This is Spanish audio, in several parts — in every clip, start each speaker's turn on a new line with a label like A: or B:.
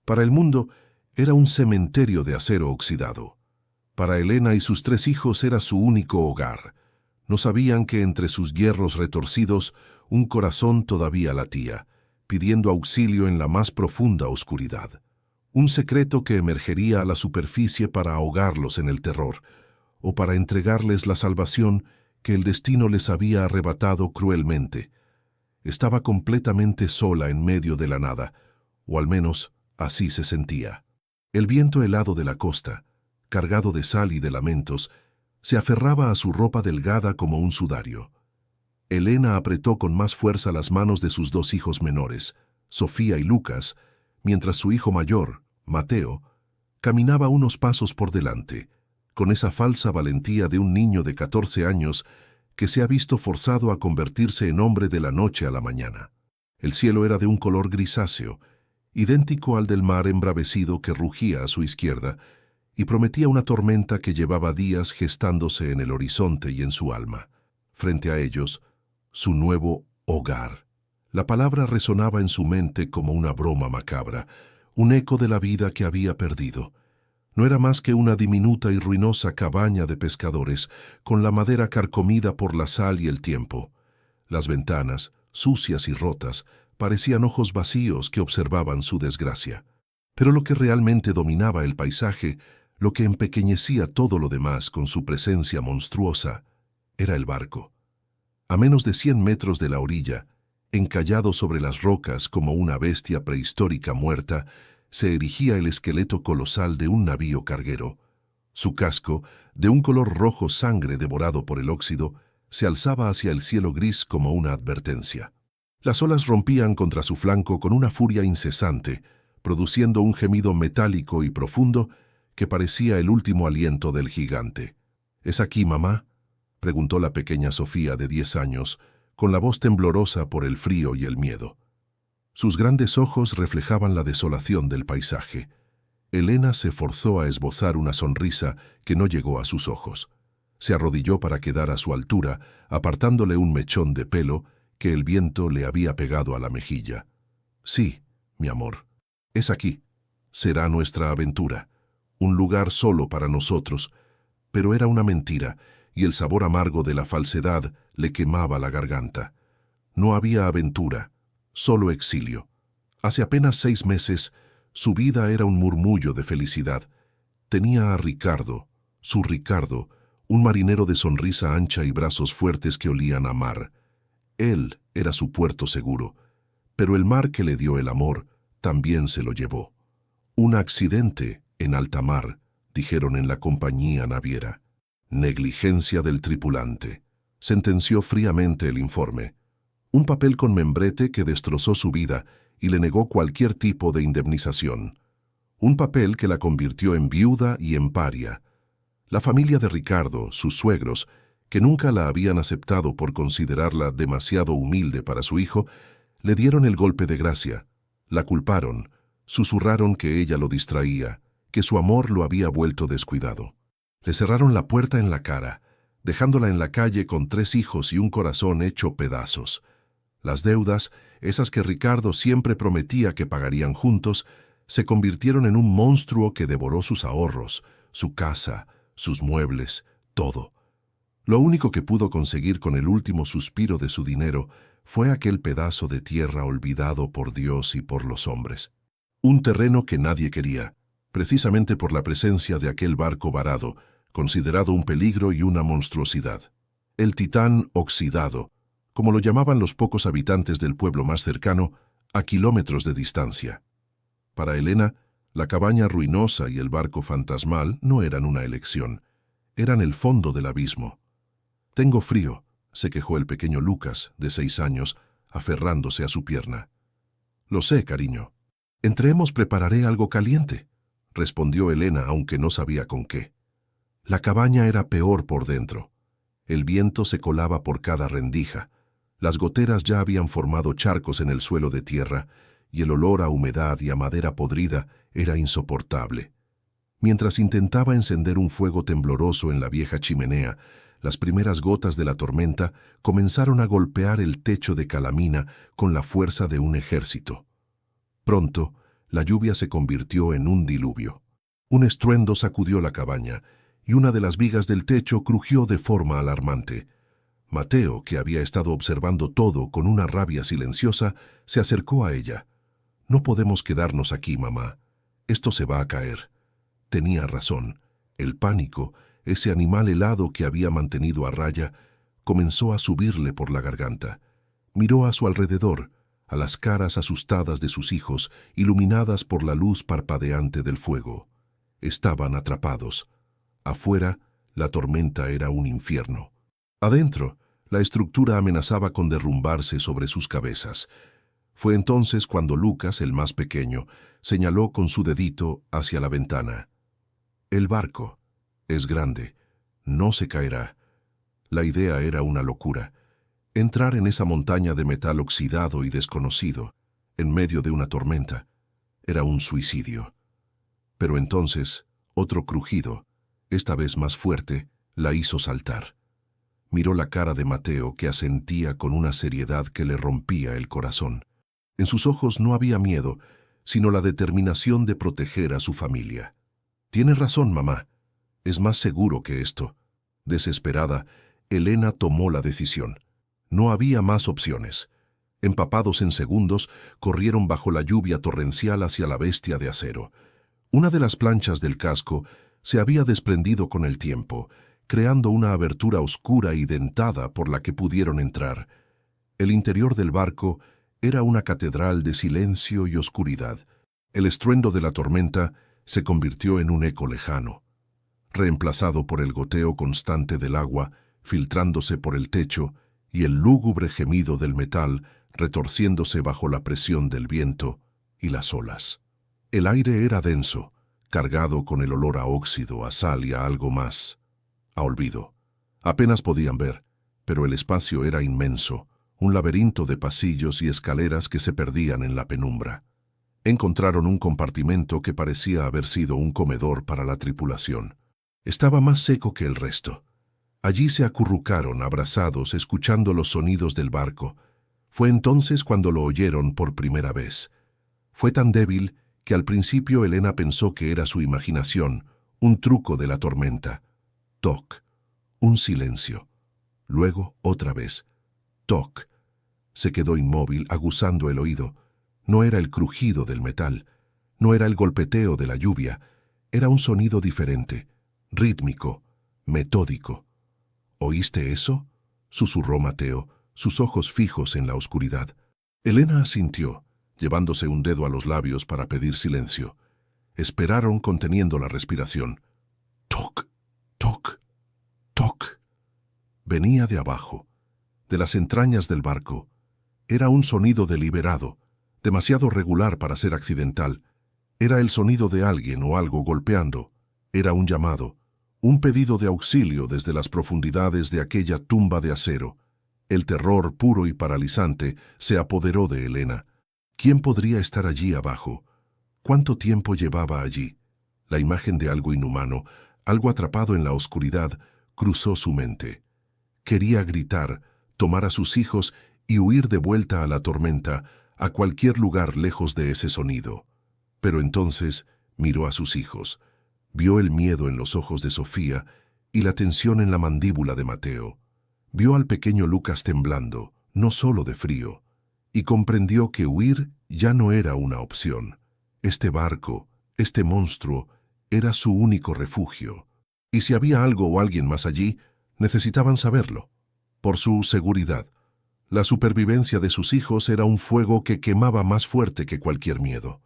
A: Para el mundo, era un cementerio de acero oxidado. Para Elena y sus 3 hijos era su único hogar. No sabían que entre sus hierros retorcidos un corazón todavía latía, pidiendo auxilio en la más profunda oscuridad. Un secreto que emergería a la superficie para ahogarlos en el terror, o para entregarles la salvación que el destino les había arrebatado cruelmente. Estaba completamente sola en medio de la nada, o al menos así se sentía. El viento helado de la costa, cargado de sal y de lamentos, se aferraba a su ropa delgada como un sudario. Elena apretó con más fuerza las manos de sus 2 hijos menores, Sofía y Lucas, mientras su hijo mayor, Mateo, caminaba unos pasos por delante, con esa falsa valentía de un niño de 14 años que se ha visto forzado a convertirse en hombre de la noche a la mañana. El cielo era de un color grisáceo, idéntico al del mar embravecido que rugía a su izquierda, y prometía una tormenta que llevaba días gestándose en el horizonte y en su alma. Frente a ellos, su nuevo hogar. La palabra resonaba en su mente como una broma macabra, un eco de la vida que había perdido. No era más que una diminuta y ruinosa cabaña de pescadores, con la madera carcomida por la sal y el tiempo. Las ventanas, sucias y rotas, parecían ojos vacíos que observaban su desgracia. Pero lo que realmente dominaba el paisaje, lo que empequeñecía todo lo demás con su presencia monstruosa, era el barco. A menos de 100 metros de la orilla, encallado sobre las rocas como una bestia prehistórica muerta, se erigía el esqueleto colosal de un navío carguero. Su casco, de un color rojo sangre devorado por el óxido, se alzaba hacia el cielo gris como una advertencia. Las olas rompían contra su flanco con una furia incesante, produciendo un gemido metálico y profundo que parecía el último aliento del gigante. —¿Es aquí, mamá? —preguntó la pequeña Sofía de 10 años, con la voz temblorosa por el frío y el miedo. Sus grandes ojos reflejaban la desolación del paisaje. Elena se forzó a esbozar una sonrisa que no llegó a sus ojos. Se arrodilló para quedar a su altura, apartándole un mechón de pelo que el viento le había pegado a la mejilla. —Sí, mi amor, es aquí. Será nuestra aventura. Un lugar solo para nosotros. Pero era una mentira, y el sabor amargo de la falsedad le quemaba la garganta. No había aventura, solo exilio. Hace apenas 6 meses, su vida era un murmullo de felicidad. Tenía a Ricardo, su Ricardo, un marinero de sonrisa ancha y brazos fuertes que olían a mar. Él era su puerto seguro, pero el mar que le dio el amor también se lo llevó. Un accidente en alta mar, dijeron en la compañía naviera. Negligencia del tripulante, sentenció fríamente el informe. Un papel con membrete que destrozó su vida y le negó cualquier tipo de indemnización. Un papel que la convirtió en viuda y en paria. La familia de Ricardo, sus suegros, que nunca la habían aceptado por considerarla demasiado humilde para su hijo, le dieron el golpe de gracia, la culparon, susurraron que ella lo distraía, que su amor lo había vuelto descuidado. Le cerraron la puerta en la cara, dejándola en la calle con 3 hijos y un corazón hecho pedazos. Las deudas, esas que Ricardo siempre prometía que pagarían juntos, se convirtieron en un monstruo que devoró sus ahorros, su casa, sus muebles, todo. Lo único que pudo conseguir con el último suspiro de su dinero fue aquel pedazo de tierra olvidado por Dios y por los hombres. Un terreno que nadie quería, precisamente por la presencia de aquel barco varado, considerado un peligro y una monstruosidad. El Titán oxidado, como lo llamaban los pocos habitantes del pueblo más cercano, a kilómetros de distancia. Para Elena, la cabaña ruinosa y el barco fantasmal no eran una elección, eran el fondo del abismo. —Tengo frío —se quejó el pequeño Lucas, de 6 años, aferrándose a su pierna. —Lo sé, cariño. —Entremos, prepararé algo caliente —respondió Elena, aunque no sabía con qué. La cabaña era peor por dentro. El viento se colaba por cada rendija. Las goteras ya habían formado charcos en el suelo de tierra, y el olor a humedad y a madera podrida era insoportable. Mientras intentaba encender un fuego tembloroso en la vieja chimenea, las primeras gotas de la tormenta comenzaron a golpear el techo de calamina con la fuerza de un ejército. Pronto, la lluvia se convirtió en un diluvio. Un estruendo sacudió la cabaña, y una de las vigas del techo crujió de forma alarmante. Mateo, que había estado observando todo con una rabia silenciosa, se acercó a ella. «No podemos quedarnos aquí, mamá. Esto se va a caer». Tenía razón. El pánico, ese animal helado que había mantenido a raya, comenzó a subirle por la garganta. Miró a su alrededor, a las caras asustadas de sus hijos, iluminadas por la luz parpadeante del fuego. Estaban atrapados. Afuera, la tormenta era un infierno. Adentro, la estructura amenazaba con derrumbarse sobre sus cabezas. Fue entonces cuando Lucas, el más pequeño, señaló con su dedito hacia la ventana. «El barco es grande, no se caerá». La idea era una locura. Entrar en esa montaña de metal oxidado y desconocido, en medio de una tormenta, era un suicidio. Pero entonces, otro crujido, esta vez más fuerte, la hizo saltar. Miró la cara de Mateo, que asentía con una seriedad que le rompía el corazón. En sus ojos no había miedo, sino la determinación de proteger a su familia. «Tienes razón, mamá. Es más seguro que esto». Desesperada, Elena tomó la decisión. No había más opciones. Empapados en segundos, corrieron bajo la lluvia torrencial hacia la bestia de acero. Una de las planchas del casco se había desprendido con el tiempo, creando una abertura oscura y dentada por la que pudieron entrar. El interior del barco era una catedral de silencio y oscuridad. El estruendo de la tormenta se convirtió en un eco lejano, reemplazado por el goteo constante del agua filtrándose por el techo y el lúgubre gemido del metal retorciéndose bajo la presión del viento y las olas. El aire era denso, cargado con el olor a óxido, a sal y a algo más, a olvido. Apenas podían ver, pero el espacio era inmenso, un laberinto de pasillos y escaleras que se perdían en la penumbra. Encontraron un compartimento que parecía haber sido un comedor para la tripulación. Estaba más seco que el resto. Allí se acurrucaron, abrazados, escuchando los sonidos del barco. Fue entonces cuando lo oyeron por primera vez. Fue tan débil que al principio Elena pensó que era su imaginación, un truco de la tormenta. Toc. Un silencio. Luego, otra vez. Toc. Se quedó inmóvil, aguzando el oído. No era el crujido del metal. No era el golpeteo de la lluvia. Era un sonido diferente, rítmico, metódico. «¿Oíste eso?», susurró Mateo, sus ojos fijos en la oscuridad. Elena asintió, llevándose un dedo a los labios para pedir silencio. Esperaron conteniendo la respiración. Toc, toc, toc. Venía de abajo, de las entrañas del barco. Era un sonido deliberado, demasiado regular para ser accidental. Era el sonido de alguien o algo golpeando. Era un llamado, un pedido de auxilio desde las profundidades de aquella tumba de acero. El terror puro y paralizante se apoderó de Elena. ¿Quién podría estar allí abajo? ¿Cuánto tiempo llevaba allí? La imagen de algo inhumano, algo atrapado en la oscuridad, cruzó su mente. Quería gritar, tomar a sus hijos y huir de vuelta a la tormenta, a cualquier lugar lejos de ese sonido. Pero entonces miró a sus hijos. Vio el miedo en los ojos de Sofía y la tensión en la mandíbula de Mateo. Vio al pequeño Lucas temblando, no solo de frío, y comprendió que huir ya no era una opción. Este barco, este monstruo, era su único refugio. Y si había algo o alguien más allí, necesitaban saberlo. Por su seguridad. La supervivencia de sus hijos era un fuego que quemaba más fuerte que cualquier miedo.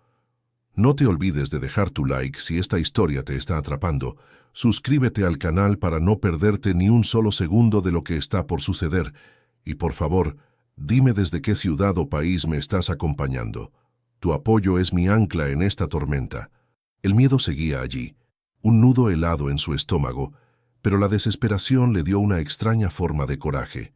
A: No te olvides de dejar tu like si esta historia te está atrapando. Suscríbete al canal para no perderte ni un solo segundo de lo que está por suceder. Y por favor, dime desde qué ciudad o país me estás acompañando. Tu apoyo es mi ancla en esta tormenta. El miedo seguía allí, un nudo helado en su estómago, pero la desesperación le dio una extraña forma de coraje.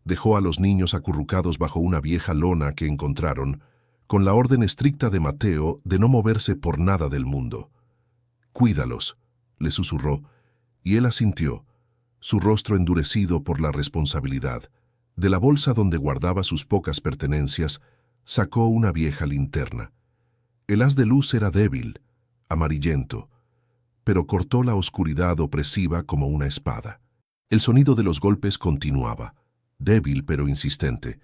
A: Dejó a los niños acurrucados bajo una vieja lona que encontraron, con la orden estricta de Mateo de no moverse por nada del mundo. «Cuídalos», le susurró, y él asintió, su rostro endurecido por la responsabilidad. De la bolsa donde guardaba sus pocas pertenencias, sacó una vieja linterna. El haz de luz era débil, amarillento, pero cortó la oscuridad opresiva como una espada. El sonido de los golpes continuaba, débil pero insistente,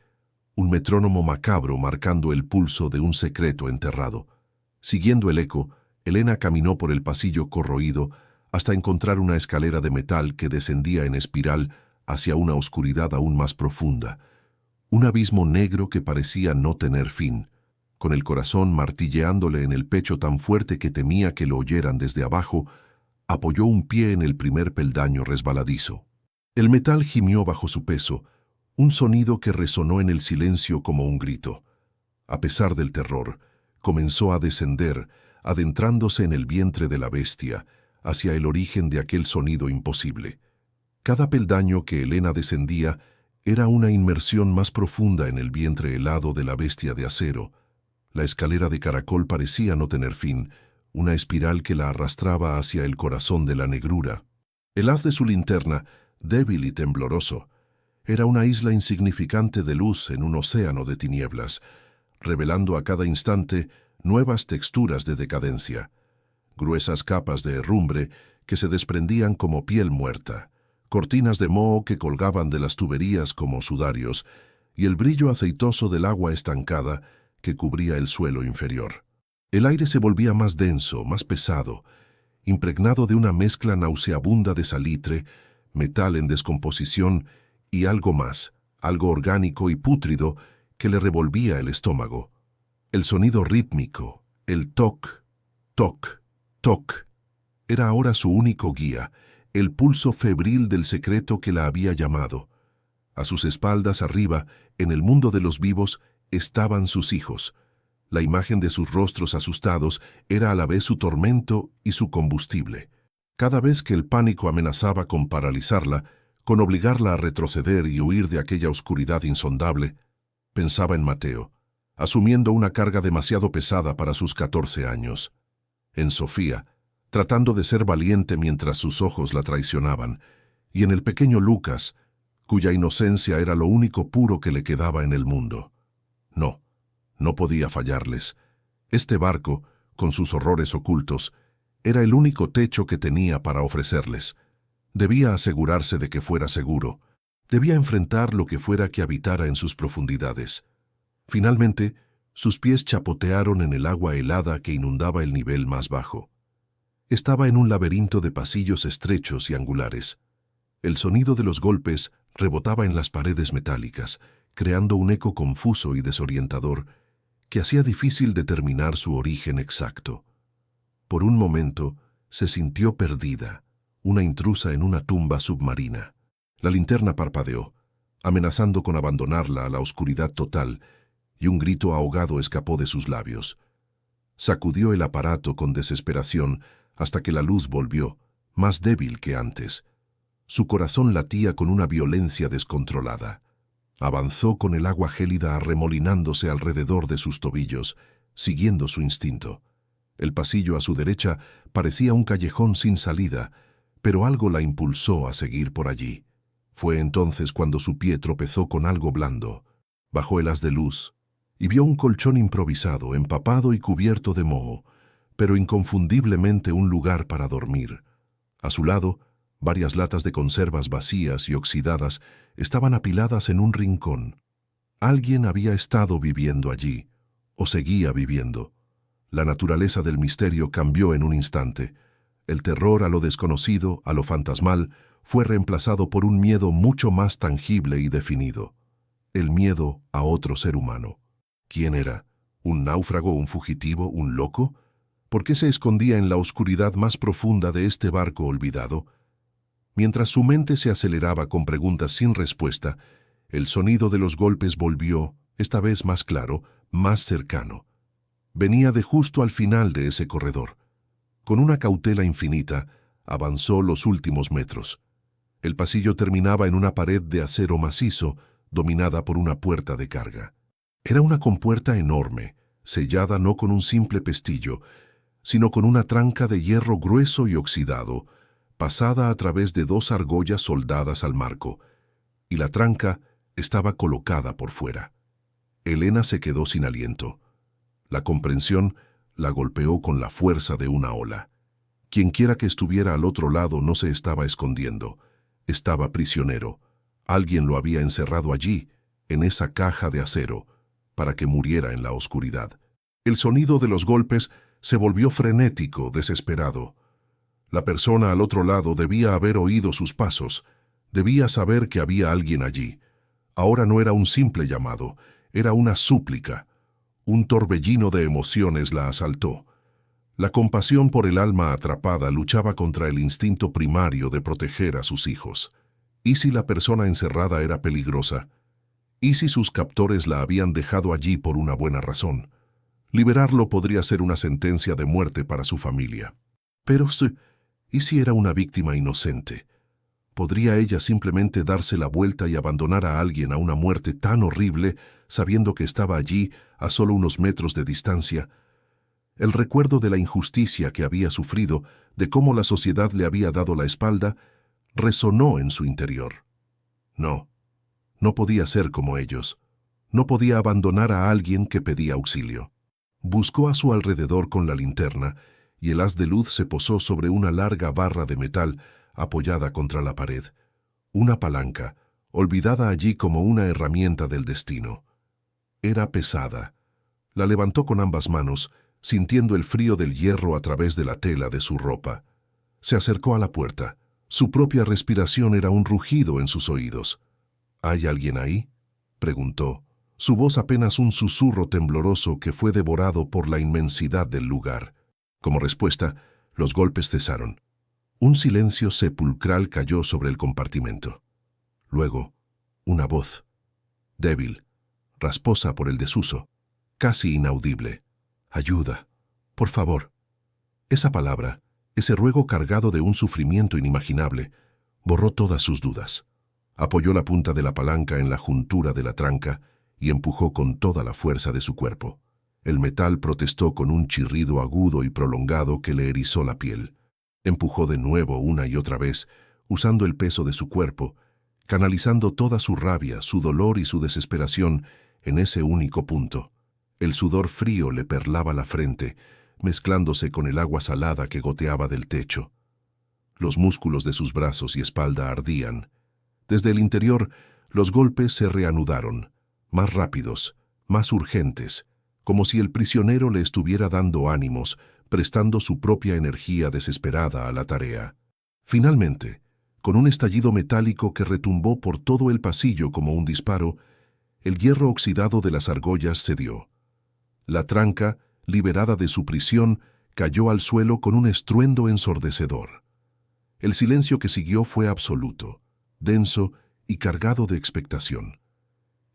A: un metrónomo macabro marcando el pulso de un secreto enterrado. Siguiendo el eco, Elena caminó por el pasillo corroído hasta encontrar una escalera de metal que descendía en espiral hacia una oscuridad aún más profunda, un abismo negro que parecía no tener fin. Con el corazón martilleándole en el pecho tan fuerte que temía que lo oyeran desde abajo, apoyó un pie en el primer peldaño resbaladizo. El metal gimió bajo su peso, un sonido que resonó en el silencio como un grito. A pesar del terror, comenzó a descender, adentrándose en el vientre de la bestia, hacia el origen de aquel sonido imposible. Cada peldaño que Elena descendía era una inmersión más profunda en el vientre helado de la bestia de acero. La escalera de caracol parecía no tener fin, una espiral que la arrastraba hacia el corazón de la negrura. El haz de su linterna, débil y tembloroso, era una isla insignificante de luz en un océano de tinieblas, revelando a cada instante nuevas texturas de decadencia, gruesas capas de herrumbre que se desprendían como piel muerta, cortinas de moho que colgaban de las tuberías como sudarios, y el brillo aceitoso del agua estancada que cubría el suelo inferior. El aire se volvía más denso, más pesado, impregnado de una mezcla nauseabunda de salitre, metal en descomposición y algo más, algo orgánico y pútrido que le revolvía el estómago. El sonido rítmico, el toc, toc, toc, era ahora su único guía, el pulso febril del secreto que la había llamado. A sus espaldas arriba, en el mundo de los vivos, estaban sus hijos. La imagen de sus rostros asustados era a la vez su tormento y su combustible. Cada vez que el pánico amenazaba con paralizarla, con obligarla a retroceder y huir de aquella oscuridad insondable, pensaba en Mateo, asumiendo una carga demasiado pesada para sus 14 años. En Sofía, tratando de ser valiente mientras sus ojos la traicionaban, y en el pequeño Lucas, cuya inocencia era lo único puro que le quedaba en el mundo. No podía fallarles. Este barco, con sus horrores ocultos, era el único techo que tenía para ofrecerles. Debía asegurarse de que fuera seguro. Debía enfrentar lo que fuera que habitara en sus profundidades. Finalmente, sus pies chapotearon en el agua helada que inundaba el nivel más bajo. Estaba en un laberinto de pasillos estrechos y angulares. El sonido de los golpes rebotaba en las paredes metálicas, creando un eco confuso y desorientador que hacía difícil determinar su origen exacto. Por un momento, se sintió perdida, una intrusa en una tumba submarina. La linterna parpadeó, amenazando con abandonarla a la oscuridad total, y un grito ahogado escapó de sus labios. Sacudió el aparato con desesperación hasta que la luz volvió, más débil que antes. Su corazón latía con una violencia descontrolada. Avanzó con el agua gélida arremolinándose alrededor de sus tobillos, siguiendo su instinto. El pasillo a su derecha parecía un callejón sin salida, pero algo la impulsó a seguir por allí. Fue entonces cuando su pie tropezó con algo blando. Bajó el haz de luz y vio un colchón improvisado, empapado y cubierto de moho, pero inconfundiblemente un lugar para dormir. A su lado, varias latas de conservas vacías y oxidadas estaban apiladas en un rincón. Alguien había estado viviendo allí, o seguía viviendo. La naturaleza del misterio cambió en un instante. El terror a lo desconocido, a lo fantasmal, fue reemplazado por un miedo mucho más tangible y definido. El miedo a otro ser humano. ¿Quién era? ¿Un náufrago, un fugitivo, un loco? ¿Por qué se escondía en la oscuridad más profunda de este barco olvidado? Mientras su mente se aceleraba con preguntas sin respuesta, el sonido de los golpes volvió, esta vez más claro, más cercano. Venía de justo al final de ese corredor. Con una cautela infinita, avanzó los últimos metros. El pasillo terminaba en una pared de acero macizo, dominada por una puerta de carga. Era una compuerta enorme, sellada no con un simple pestillo, sino con una tranca de hierro grueso y oxidado, pasada a través de 2 argollas soldadas al marco, y la tranca estaba colocada por fuera. Elena se quedó sin aliento. La comprensión la golpeó con la fuerza de una ola. Quienquiera que estuviera al otro lado no se estaba escondiendo. Estaba prisionero. Alguien lo había encerrado allí, en esa caja de acero, para que muriera en la oscuridad. El sonido de los golpes se volvió frenético, desesperado. La persona al otro lado debía haber oído sus pasos, debía saber que había alguien allí. Ahora no era un simple llamado, era una súplica. Un torbellino de emociones la asaltó. La compasión por el alma atrapada luchaba contra el instinto primario de proteger a sus hijos. ¿Y si la persona encerrada era peligrosa? ¿Y si sus captores la habían dejado allí por una buena razón? Liberarlo podría ser una sentencia de muerte para su familia. Pero ¿y si era una víctima inocente? ¿Podría ella simplemente darse la vuelta y abandonar a alguien a una muerte tan horrible, sabiendo que estaba allí, a solo unos metros de distancia? El recuerdo de la injusticia que había sufrido, de cómo la sociedad le había dado la espalda, resonó en su interior. No, no podía ser como ellos. No podía abandonar a alguien que pedía auxilio. Buscó a su alrededor con la linterna, y el haz de luz se posó sobre una larga barra de metal apoyada contra la pared. Una palanca, olvidada allí como una herramienta del destino. Era pesada. La levantó con ambas manos, sintiendo el frío del hierro a través de la tela de su ropa. Se acercó a la puerta. Su propia respiración era un rugido en sus oídos. ¿Hay alguien ahí?, preguntó, su voz apenas un susurro tembloroso que fue devorado por la inmensidad del lugar. Como respuesta, los golpes cesaron. Un silencio sepulcral cayó sobre el compartimento. Luego, una voz, débil, rasposa por el desuso, casi inaudible. «Ayuda, por favor». Esa palabra, ese ruego cargado de un sufrimiento inimaginable, borró todas sus dudas. Apoyó la punta de la palanca en la juntura de la tranca y empujó con toda la fuerza de su cuerpo. El metal protestó con un chirrido agudo y prolongado que le erizó la piel. Empujó de nuevo una y otra vez, usando el peso de su cuerpo, canalizando toda su rabia, su dolor y su desesperación en ese único punto. El sudor frío le perlaba la frente, mezclándose con el agua salada que goteaba del techo. Los músculos de sus brazos y espalda ardían. Desde el interior, los golpes se reanudaron, más rápidos, más urgentes, como si el prisionero le estuviera dando ánimos, prestando su propia energía desesperada a la tarea. Finalmente, con un estallido metálico que retumbó por todo el pasillo como un disparo, el hierro oxidado de las argollas cedió. La tranca, liberada de su prisión, cayó al suelo con un estruendo ensordecedor. El silencio que siguió fue absoluto, denso y cargado de expectación.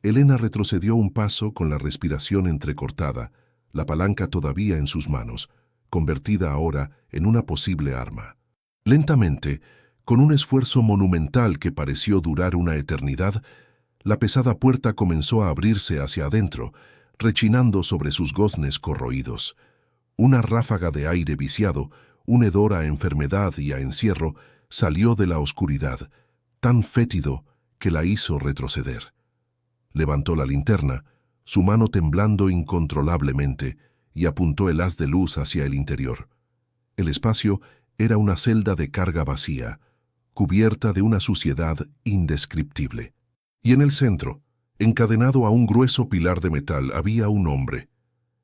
A: Elena retrocedió un paso con la respiración entrecortada, la palanca todavía en sus manos, convertida ahora en una posible arma. Lentamente, con un esfuerzo monumental que pareció durar una eternidad, la pesada puerta comenzó a abrirse hacia adentro, rechinando sobre sus goznes corroídos. Una ráfaga de aire viciado, un hedor a enfermedad y a encierro, salió de la oscuridad, tan fétido que la hizo retroceder. Levantó la linterna, su mano temblando incontrolablemente, y apuntó el haz de luz hacia el interior. El espacio era una celda de carga vacía, cubierta de una suciedad indescriptible. Y en el centro, encadenado a un grueso pilar de metal, había un hombre.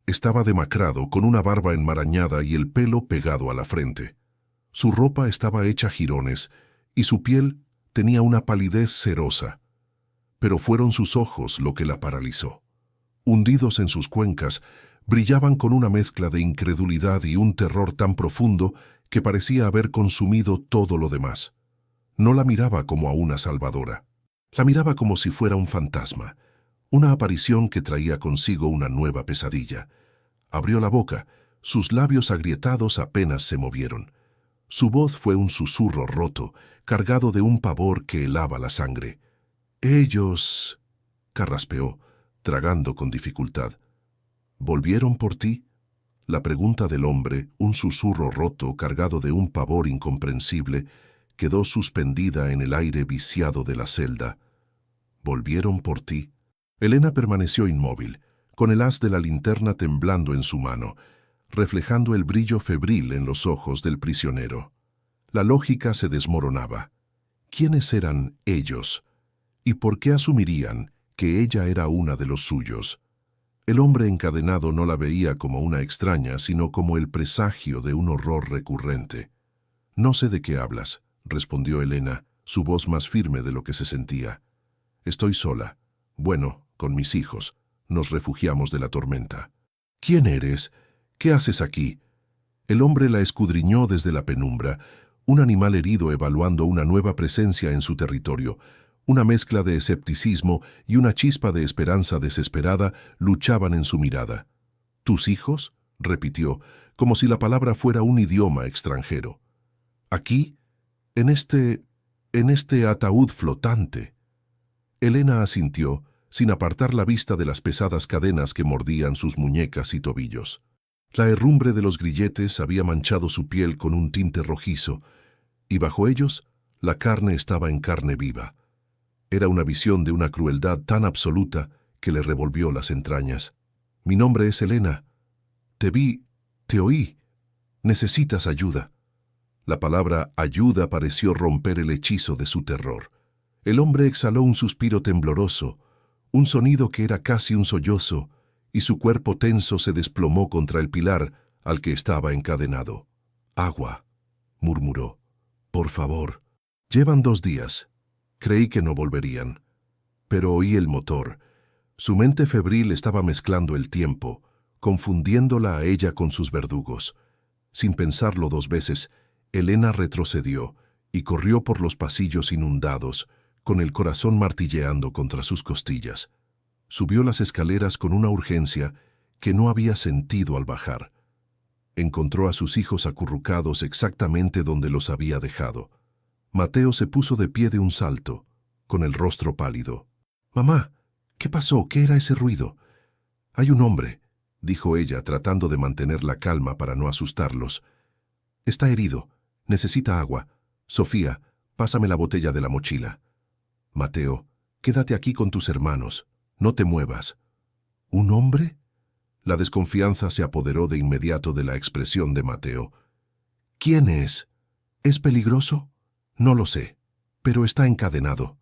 A: Estaba demacrado, con una barba enmarañada y el pelo pegado a la frente. Su ropa estaba hecha jirones, y su piel tenía una palidez cerosa. Pero fueron sus ojos lo que la paralizó. Hundidos en sus cuencas, brillaban con una mezcla de incredulidad y un terror tan profundo que parecía haber consumido todo lo demás. No la miraba como a una salvadora. La miraba como si fuera un fantasma, una aparición que traía consigo una nueva pesadilla. Abrió la boca, sus labios agrietados apenas se movieron. Su voz fue un susurro roto, cargado de un pavor que helaba la sangre. «Ellos», carraspeó, tragando con dificultad. «¿Volvieron por ti?». La pregunta del hombre, un susurro roto cargado de un pavor incomprensible, quedó suspendida en el aire viciado de la celda. «¿Volvieron por ti?». Elena permaneció inmóvil, con el haz de la linterna temblando en su mano. reflejando el brillo febril en los ojos del prisionero. La lógica se desmoronaba. ¿Quiénes eran ellos? ¿Y por qué asumirían que ella era una de los suyos? El hombre encadenado no la veía como una extraña, sino como el presagio de un horror recurrente. «No sé de qué hablas», respondió Elena, su voz más firme de lo que se sentía. «Estoy sola. Bueno, con mis hijos. Nos refugiamos de la tormenta». «¿Quién eres? ¿Qué haces aquí?» El hombre la escudriñó desde la penumbra, un animal herido evaluando una nueva presencia en su territorio. Una mezcla de escepticismo y una chispa de esperanza desesperada luchaban en su mirada. «¿Tus hijos?», repitió, como si la palabra fuera un idioma extranjero. «¿Aquí? ¿En este ataúd flotante?». Elena asintió, sin apartar la vista de las pesadas cadenas que mordían sus muñecas y tobillos. La herrumbre de los grilletes había manchado su piel con un tinte rojizo, y bajo ellos la carne estaba en carne viva. Era una visión de una crueldad tan absoluta que le revolvió las entrañas. «Mi nombre es Elena. Te vi, te oí. Necesitas ayuda». La palabra ayuda pareció romper el hechizo de su terror. El hombre exhaló un suspiro tembloroso, un sonido que era casi un sollozo, y su cuerpo tenso se desplomó contra el pilar al que estaba encadenado. «Agua», murmuró. «Por favor». «Llevan 2 días. Creí que no volverían». Pero oí el motor. Su mente febril estaba mezclando el tiempo, confundiéndola a ella con sus verdugos. Sin pensarlo 2 veces, Elena retrocedió y corrió por los pasillos inundados, con el corazón martilleando contra sus costillas. Subió las escaleras con una urgencia que no había sentido al bajar. Encontró a sus hijos acurrucados exactamente donde los había dejado. Mateo se puso de pie de un salto, con el rostro pálido. «Mamá, ¿qué pasó? ¿Qué era ese ruido?» «Hay un hombre», dijo ella, tratando de mantener la calma para no asustarlos. «Está herido. Necesita agua. Sofía, pásame la botella de la mochila». «Mateo, quédate aquí con tus hermanos. No te muevas». «¿Un hombre?». La desconfianza se apoderó de inmediato de la expresión de Mateo. «¿Quién es? ¿Es peligroso?». «No lo sé, pero está encadenado.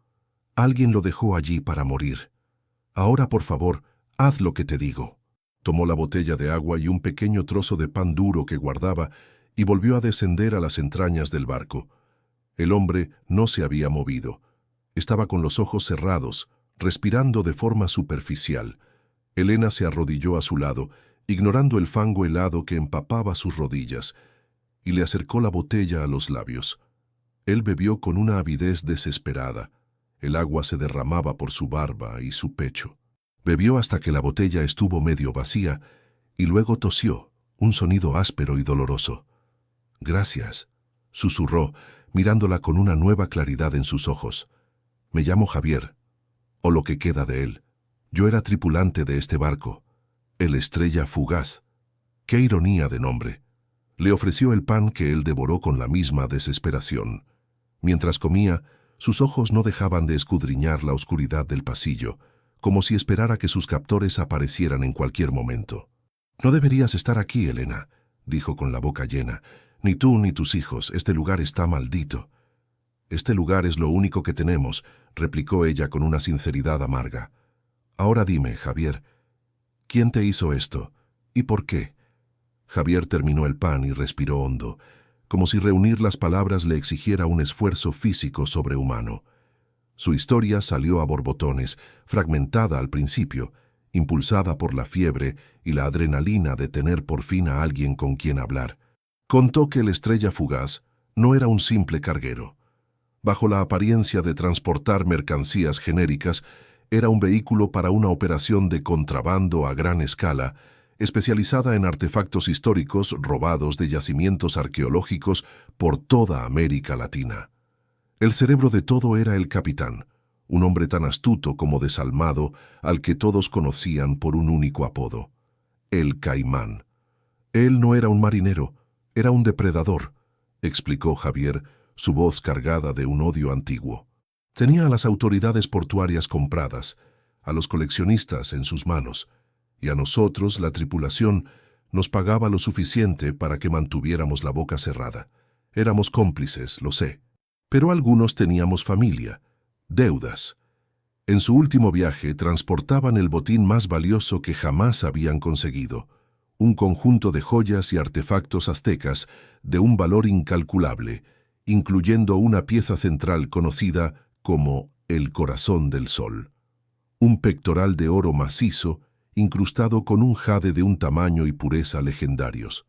A: Alguien lo dejó allí para morir. Ahora, por favor, haz lo que te digo». Tomó la botella de agua y un pequeño trozo de pan duro que guardaba y volvió a descender a las entrañas del barco. El hombre no se había movido. Estaba con los ojos cerrados, respirando de forma superficial. Elena se arrodilló a su lado, ignorando el fango helado que empapaba sus rodillas, y le acercó la botella a los labios. Él bebió con una avidez desesperada. El agua se derramaba por su barba y su pecho. Bebió hasta que la botella estuvo medio vacía y luego tosió, un sonido áspero y doloroso. «Gracias», susurró, mirándola con una nueva claridad en sus ojos. «Me llamo Javier, o lo que queda de él. Yo era tripulante de este barco, el Estrella Fugaz». Qué ironía de nombre. Le ofreció el pan que él devoró con la misma desesperación. Mientras comía, sus ojos no dejaban de escudriñar la oscuridad del pasillo, como si esperara que sus captores aparecieran en cualquier momento. «No deberías estar aquí, Elena», dijo con la boca llena. «Ni tú ni tus hijos. Este lugar está maldito». «Este lugar es lo único que tenemos», replicó ella con una sinceridad amarga. «Ahora dime, Javier, ¿quién te hizo esto? ¿Y por qué?». Javier terminó el pan y respiró hondo, como si reunir las palabras le exigiera un esfuerzo físico sobrehumano. Su historia salió a borbotones, fragmentada al principio, impulsada por la fiebre y la adrenalina de tener por fin a alguien con quien hablar. Contó que el Estrella Fugaz no era un simple carguero. Bajo la apariencia de transportar mercancías genéricas, era un vehículo para una operación de contrabando a gran escala, especializada en artefactos históricos robados de yacimientos arqueológicos por toda América Latina. El cerebro de todo era el capitán, un hombre tan astuto como desalmado, al que todos conocían por un único apodo: el Caimán. Él no era un marinero, era un depredador, explicó Javier, su voz cargada de un odio antiguo. Tenía a las autoridades portuarias compradas, a los coleccionistas en sus manos, y a nosotros, la tripulación, Nos pagaba lo suficiente para que mantuviéramos la boca cerrada. Éramos cómplices, lo sé. Pero algunos teníamos familia, deudas. En su último viaje transportaban el botín más valioso que jamás habían conseguido, un conjunto de joyas y artefactos aztecas de un valor incalculable, incluyendo una pieza central conocida como el corazón del sol. Un pectoral de oro macizo incrustado con un jade de un tamaño y pureza legendarios.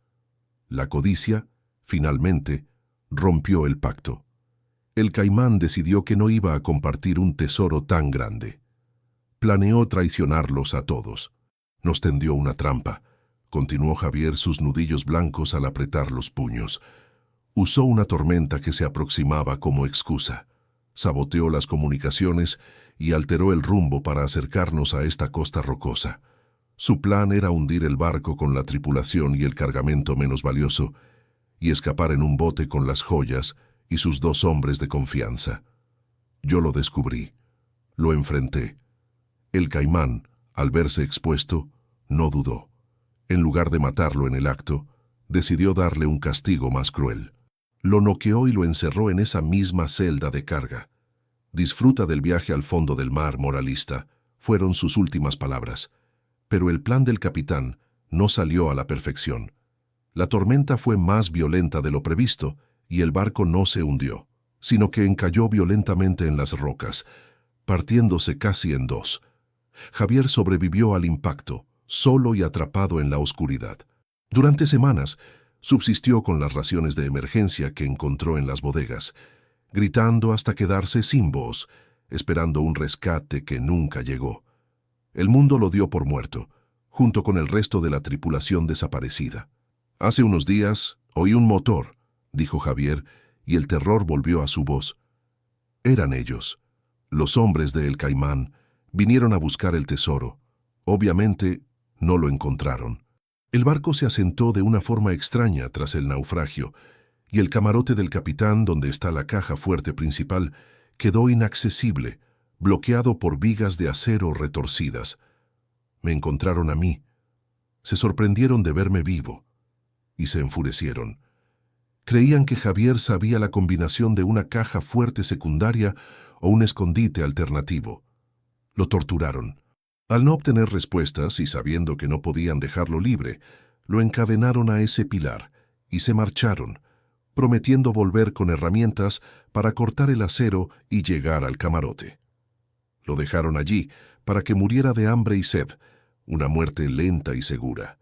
A: La codicia, finalmente, rompió el pacto. El caimán decidió que no iba a compartir un tesoro tan grande. Planeó traicionarlos a todos. Nos tendió una trampa, continuó Javier, sus nudillos blancos al apretar los puños. Usó una tormenta que se aproximaba como excusa. Saboteó las comunicaciones y alteró el rumbo para acercarnos a esta costa rocosa. Su plan era hundir el barco con la tripulación y el cargamento menos valioso, y escapar en un bote con las joyas y sus 2 hombres de confianza. Yo lo descubrí. Lo enfrenté. El caimán, al verse expuesto, no dudó. En lugar de matarlo en el acto, decidió darle un castigo más cruel. Lo noqueó y lo encerró en esa misma celda de carga. «Disfruta del viaje al fondo del mar, moralista», fueron sus últimas palabras. Pero el plan del capitán no salió a la perfección. La tormenta fue más violenta de lo previsto y el barco no se hundió, sino que encalló violentamente en las rocas, partiéndose casi en 2. Javier sobrevivió al impacto, solo y atrapado en la oscuridad. Durante semanas, subsistió con las raciones de emergencia que encontró en las bodegas, gritando hasta quedarse sin voz, esperando un rescate que nunca llegó. El mundo lo dio por muerto, junto con el resto de la tripulación desaparecida. «Hace unos días oí un motor», dijo Javier, y el terror volvió a su voz. Eran ellos. Los hombres de El Caimán vinieron a buscar el tesoro. Obviamente, no lo encontraron. El barco se asentó de una forma extraña tras el naufragio, y el camarote del capitán, donde está la caja fuerte principal, quedó inaccesible, bloqueado por vigas de acero retorcidas. Me encontraron a mí. Se sorprendieron de verme vivo y se enfurecieron. Creían que Javier sabía la combinación de una caja fuerte secundaria o un escondite alternativo. Lo torturaron. Al no obtener respuestas y sabiendo que no podían dejarlo libre, lo encadenaron a ese pilar y se marcharon, prometiendo volver con herramientas para cortar el acero y llegar al camarote. Lo dejaron allí para que muriera de hambre y sed, una muerte lenta y segura.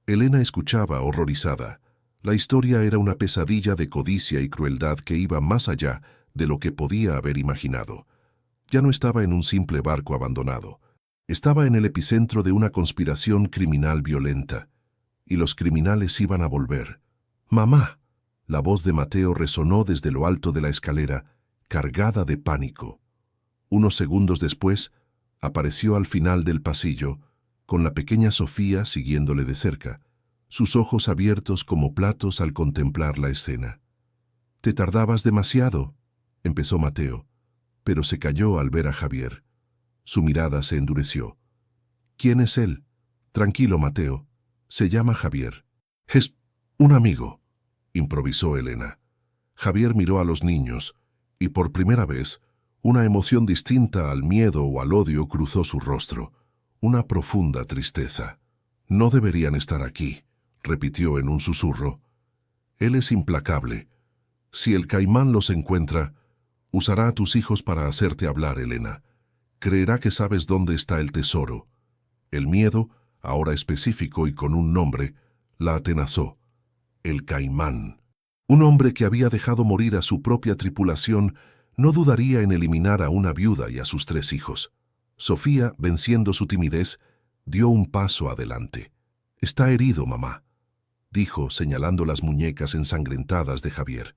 A: Elena escuchaba horrorizada. La historia era una pesadilla de codicia y crueldad que iba más allá de lo que podía haber imaginado. Ya no estaba en un simple barco abandonado. Estaba en el epicentro de una conspiración criminal violenta. Y los criminales iban a volver. «¡Mamá!». La voz de Mateo resonó desde lo alto de la escalera, cargada de pánico. Unos segundos después, apareció al final del pasillo, con la pequeña Sofía siguiéndole de cerca, sus ojos abiertos como platos al contemplar la escena. «Te tardabas demasiado», empezó Mateo, pero se calló al ver a Javier. Su mirada se endureció. «¿Quién es él?». «Tranquilo, Mateo. Se llama Javier». «Es un amigo», improvisó Elena. Javier miró a los niños, y por primera vez, una emoción distinta al miedo o al odio cruzó su rostro, una profunda tristeza. «No deberían estar aquí», repitió en un susurro. «Él es implacable. Si el caimán los encuentra, usará a tus hijos para hacerte hablar, Elena. Creerá que sabes dónde está el tesoro». El miedo, ahora específico y con un nombre, la atenazó. El caimán. Un hombre que había dejado morir a su propia tripulación no dudaría en eliminar a una viuda y a sus 3 hijos. Sofía, venciendo su timidez, dio un paso adelante. «Está herido, mamá», dijo, señalando las muñecas ensangrentadas de Javier.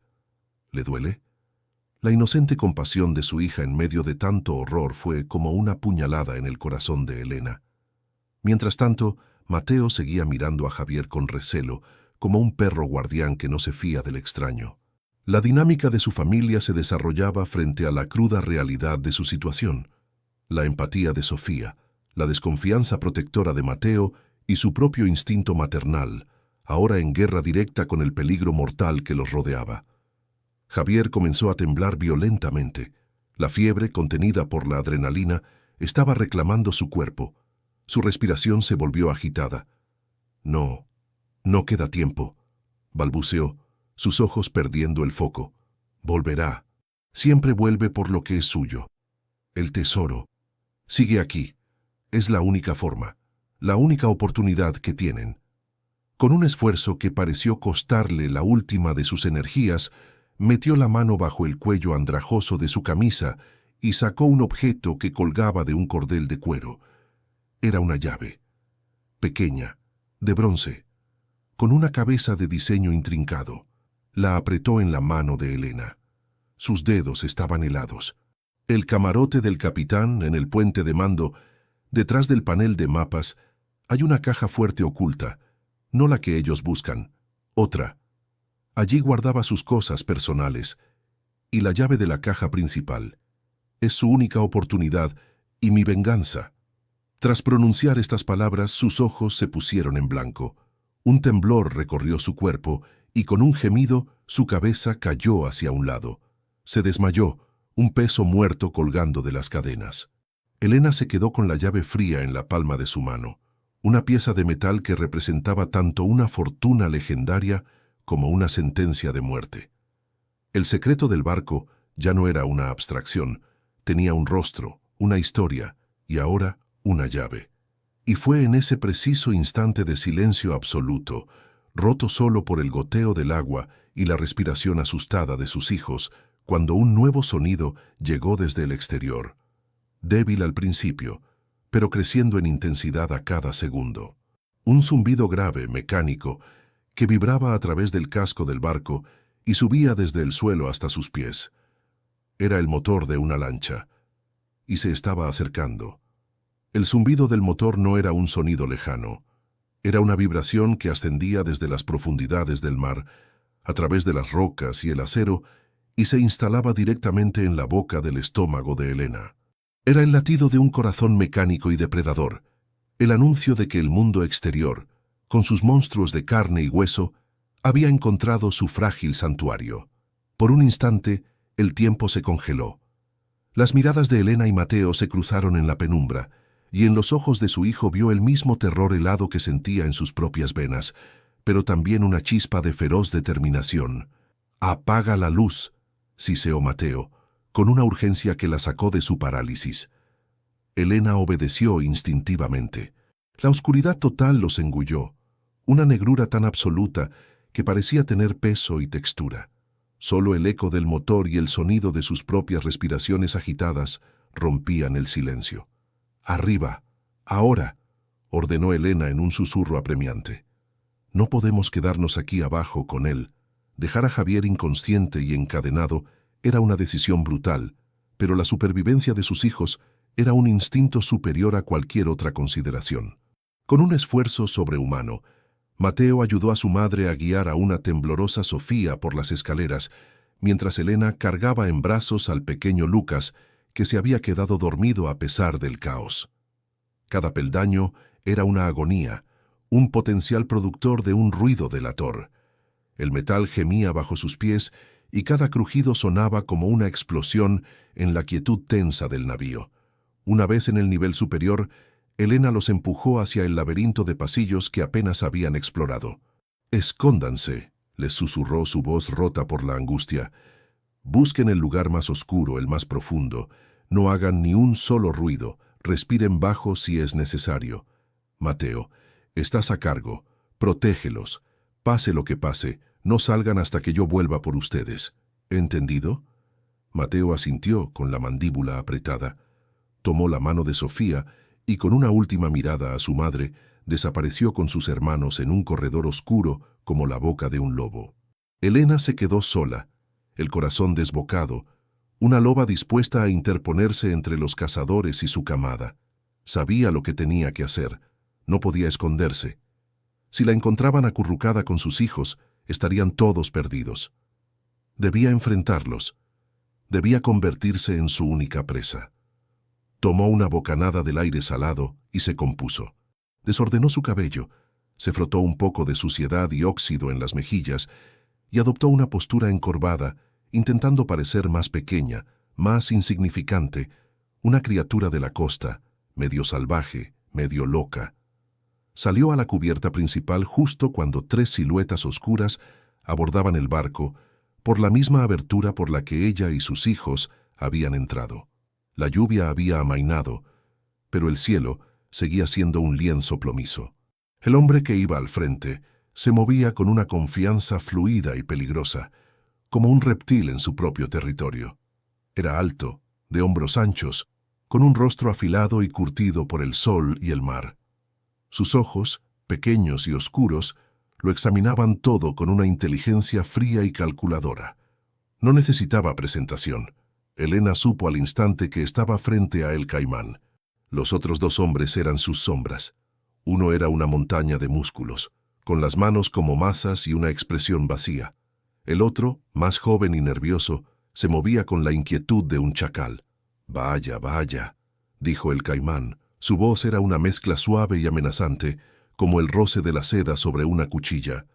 A: «¿Le duele?». La inocente compasión de su hija en medio de tanto horror fue como una puñalada en el corazón de Elena. Mientras tanto, Mateo seguía mirando a Javier con recelo, como un perro guardián que no se fía del extraño. La dinámica de su familia se desarrollaba frente a la cruda realidad de su situación. La empatía de Sofía, la desconfianza protectora de Mateo y su propio instinto maternal, ahora en guerra directa con el peligro mortal que los rodeaba. Javier comenzó a temblar violentamente. La fiebre, contenida por la adrenalina, estaba reclamando su cuerpo. Su respiración se volvió agitada. No, no queda tiempo, balbuceó, sus ojos perdiendo el foco. Volverá. Siempre vuelve por lo que es suyo. El tesoro. Sigue aquí. Es la única forma, la única oportunidad que tienen. Con un esfuerzo que pareció costarle la última de sus energías, metió la mano bajo el cuello andrajoso de su camisa y sacó un objeto que colgaba de un cordel de cuero. Era una llave, pequeña, de bronce, con una cabeza de diseño intrincado. La apretó en la mano de Elena. Sus dedos estaban helados. El camarote del capitán, en el puente de mando, detrás del panel de mapas, hay una caja fuerte oculta, no la que ellos buscan, otra. Allí guardaba sus cosas personales y la llave de la caja principal. Es su única oportunidad y mi venganza. Tras pronunciar estas palabras, sus ojos se pusieron en blanco. Un temblor recorrió su cuerpo y con un gemido su cabeza cayó hacia un lado. Se desmayó, un peso muerto colgando de las cadenas. Elena se quedó con la llave fría en la palma de su mano, una pieza de metal que representaba tanto una fortuna legendaria como una sentencia de muerte. El secreto del barco ya no era una abstracción, tenía un rostro, una historia y ahora una llave. Y fue en ese preciso instante de silencio absoluto, roto solo por el goteo del agua y la respiración asustada de sus hijos, cuando un nuevo sonido llegó desde el exterior. Débil al principio, pero creciendo en intensidad a cada segundo. Un zumbido grave, mecánico, que vibraba a través del casco del barco y subía desde el suelo hasta sus pies. Era el motor de una lancha, y se estaba acercando. El zumbido del motor no era un sonido lejano, era una vibración que ascendía desde las profundidades del mar, a través de las rocas y el acero, y se instalaba directamente en la boca del estómago de Elena. Era el latido de un corazón mecánico y depredador, el anuncio de que el mundo exterior, con sus monstruos de carne y hueso, había encontrado su frágil santuario. Por un instante, el tiempo se congeló. Las miradas de Elena y Mateo se cruzaron en la penumbra, y en los ojos de su hijo vio el mismo terror helado que sentía en sus propias venas, pero también una chispa de feroz determinación. «Apaga la luz», siseó Mateo, con una urgencia que la sacó de su parálisis. Elena obedeció instintivamente. La oscuridad total los engulló, una negrura tan absoluta que parecía tener peso y textura. Solo el eco del motor y el sonido de sus propias respiraciones agitadas rompían el silencio. «Arriba, ahora», ordenó Elena en un susurro apremiante. «No podemos quedarnos aquí abajo con él». Dejar a Javier inconsciente y encadenado era una decisión brutal, pero la supervivencia de sus hijos era un instinto superior a cualquier otra consideración. Con un esfuerzo sobrehumano, Mateo ayudó a su madre a guiar a una temblorosa Sofía por las escaleras, mientras Elena cargaba en brazos al pequeño Lucas, que se había quedado dormido a pesar del caos. Cada peldaño era una agonía, un potencial productor de un ruido delator. El metal gemía bajo sus pies y cada crujido sonaba como una explosión en la quietud tensa del navío. Una vez en el nivel superior, Elena los empujó hacia el laberinto de pasillos que apenas habían explorado. «Escóndanse», les susurró su voz rota por la angustia. «Busquen el lugar más oscuro, el más profundo. No hagan ni un solo ruido. Respiren bajo si es necesario. Mateo, estás a cargo. Protégelos. Pase lo que pase, no salgan hasta que yo vuelva por ustedes. ¿Entendido?» Mateo asintió con la mandíbula apretada. Tomó la mano de Sofía y con una última mirada a su madre, desapareció con sus hermanos en un corredor oscuro como la boca de un lobo. Elena se quedó sola, el corazón desbocado, una loba dispuesta a interponerse entre los cazadores y su camada. Sabía lo que tenía que hacer, no podía esconderse. Si la encontraban acurrucada con sus hijos, estarían todos perdidos. Debía enfrentarlos. Debía convertirse en su única presa. Tomó una bocanada del aire salado y se compuso. Desordenó su cabello, se frotó un poco de suciedad y óxido en las mejillas y adoptó una postura encorvada, intentando parecer más pequeña, más insignificante, una criatura de la costa, medio salvaje, medio loca. Salió a la cubierta principal justo cuando 3 siluetas oscuras abordaban el barco por la misma abertura por la que ella y sus hijos habían entrado. La lluvia había amainado, pero el cielo seguía siendo un lienzo plomizo. El hombre que iba al frente se movía con una confianza fluida y peligrosa, como un reptil en su propio territorio. Era alto, de hombros anchos, con un rostro afilado y curtido por el sol y el mar. Sus ojos, pequeños y oscuros, lo examinaban todo con una inteligencia fría y calculadora. No necesitaba presentación. Elena supo al instante que estaba frente a El Caimán. Los otros 2 hombres eran sus sombras. Uno era una montaña de músculos, con las manos como masas y una expresión vacía. El otro, más joven y nervioso, se movía con la inquietud de un chacal. «Vaya, vaya», dijo El Caimán. Su voz era una mezcla suave y amenazante, como el roce de la seda sobre una cuchilla.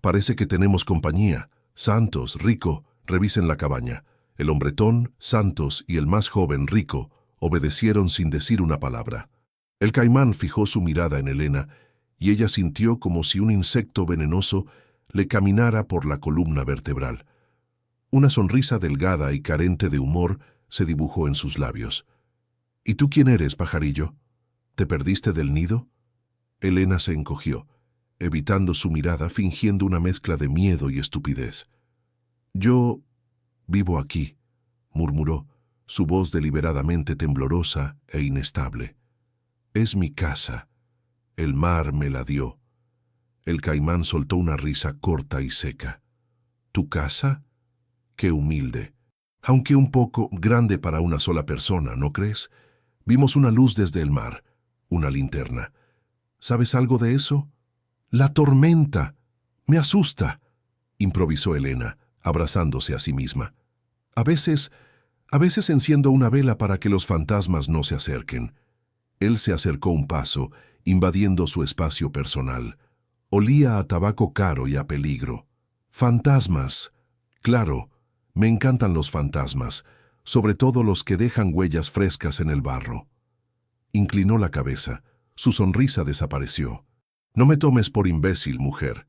A: «Parece que tenemos compañía. Santos, Rico, revisen la cabaña». El hombretón, Santos y el más joven, Rico, obedecieron sin decir una palabra. El Caimán fijó su mirada en Elena y ella sintió como si un insecto venenoso le caminara por la columna vertebral. Una sonrisa delgada y carente de humor se dibujó en sus labios. «¿Y tú quién eres, pajarillo? ¿Te perdiste del nido?» Elena se encogió, evitando su mirada, fingiendo una mezcla de miedo y estupidez. «Yo vivo aquí», murmuró, su voz deliberadamente temblorosa e inestable. «Es mi casa. El mar me la dio». El Caimán soltó una risa corta y seca. «¿Tu casa? Qué humilde. Aunque un poco grande para una sola persona, ¿no crees? Vimos una luz desde el mar, una linterna. ¿Sabes algo de eso? La tormenta. Me asusta», improvisó Elena, abrazándose a sí misma. A veces enciendo una vela para que los fantasmas no se acerquen». Él se acercó un paso, invadiendo su espacio personal. Olía a tabaco caro y a peligro. «Fantasmas. Claro, me encantan los fantasmas, sobre todo los que dejan huellas frescas en el barro». Inclinó la cabeza. Su sonrisa desapareció. «No me tomes por imbécil, mujer.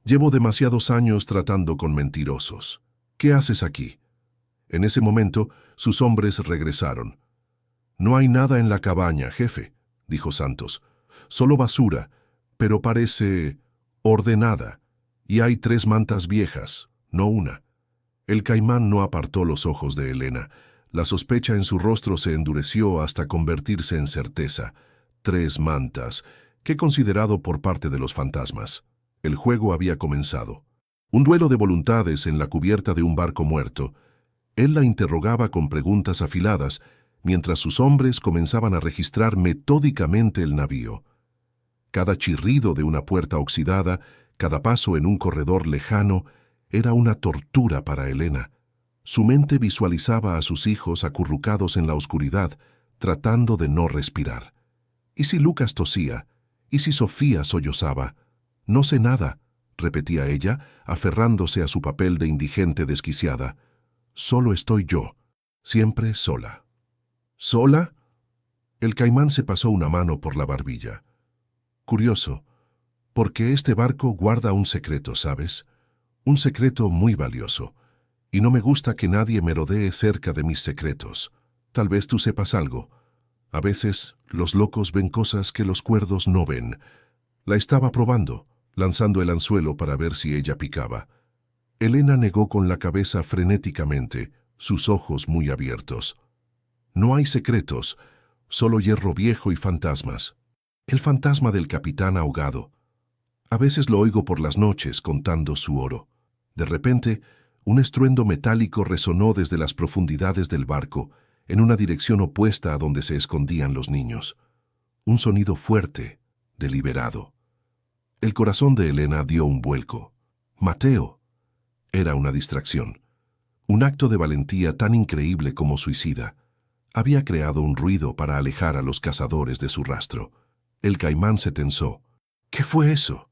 A: Llevo demasiados años tratando con mentirosos. ¿Qué haces aquí?» En ese momento, sus hombres regresaron. «No hay nada en la cabaña, jefe», dijo Santos. «Solo basura, pero parece ordenada. Y hay 3 mantas viejas, no una». El Caimán no apartó los ojos de Elena. La sospecha en su rostro se endureció hasta convertirse en certeza. 3 mantas. ¿Qué considerado por parte de los fantasmas? El juego había comenzado. Un duelo de voluntades en la cubierta de un barco muerto. Él la interrogaba con preguntas afiladas, mientras sus hombres comenzaban a registrar metódicamente el navío. Cada chirrido de una puerta oxidada, cada paso en un corredor lejano, era una tortura para Elena. Su mente visualizaba a sus hijos acurrucados en la oscuridad, tratando de no respirar. ¿Y si Lucas tosía? ¿Y si Sofía sollozaba? «No sé nada», repetía ella, aferrándose a su papel de indigente desquiciada. «Solo estoy yo, siempre sola». «¿Sola?» El Caimán se pasó una mano por la barbilla. «Curioso, porque este barco guarda un secreto, ¿sabes? Un secreto muy valioso. Y no me gusta que nadie merodee cerca de mis secretos. Tal vez tú sepas algo. A veces los locos ven cosas que los cuerdos no ven». La estaba probando, lanzando el anzuelo para ver si ella picaba. Elena negó con la cabeza frenéticamente, sus ojos muy abiertos. «No hay secretos, solo hierro viejo y fantasmas. El fantasma del capitán ahogado. A veces lo oigo por las noches contando su oro». De repente, un estruendo metálico resonó desde las profundidades del barco, en una dirección opuesta a donde se escondían los niños. Un sonido fuerte, deliberado. El corazón de Elena dio un vuelco. «Mateo». Era una distracción. Un acto de valentía tan increíble como suicida. Había creado un ruido para alejar a los cazadores de su rastro. El caimán se tensó. ¿Qué fue eso?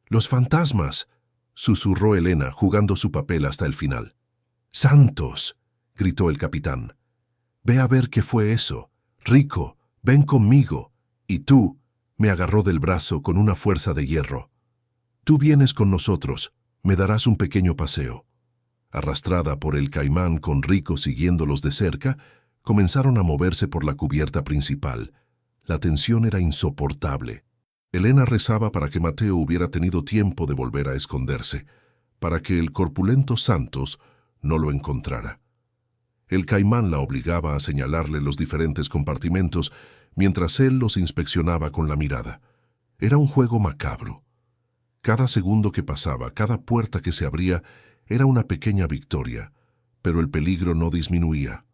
A: ¡Los fantasmas!, susurró Elena, jugando su papel hasta el final. ¡Santos!, gritó el capitán. «Ve a ver qué fue eso. Rico, ven conmigo. Y tú», me agarró del brazo con una fuerza de hierro. «Tú vienes con nosotros, me darás un pequeño paseo». Arrastrada por el caimán con Rico siguiéndolos de cerca, comenzaron a moverse por la cubierta principal. La tensión era insoportable. Elena rezaba para que Mateo hubiera tenido tiempo de volver a esconderse, para que el corpulento Santos no lo encontrara. El caimán la obligaba a señalarle los diferentes compartimentos mientras él los inspeccionaba con la mirada. Era un juego macabro. Cada segundo que pasaba, cada puerta que se abría, era una pequeña victoria, pero el peligro no disminuía.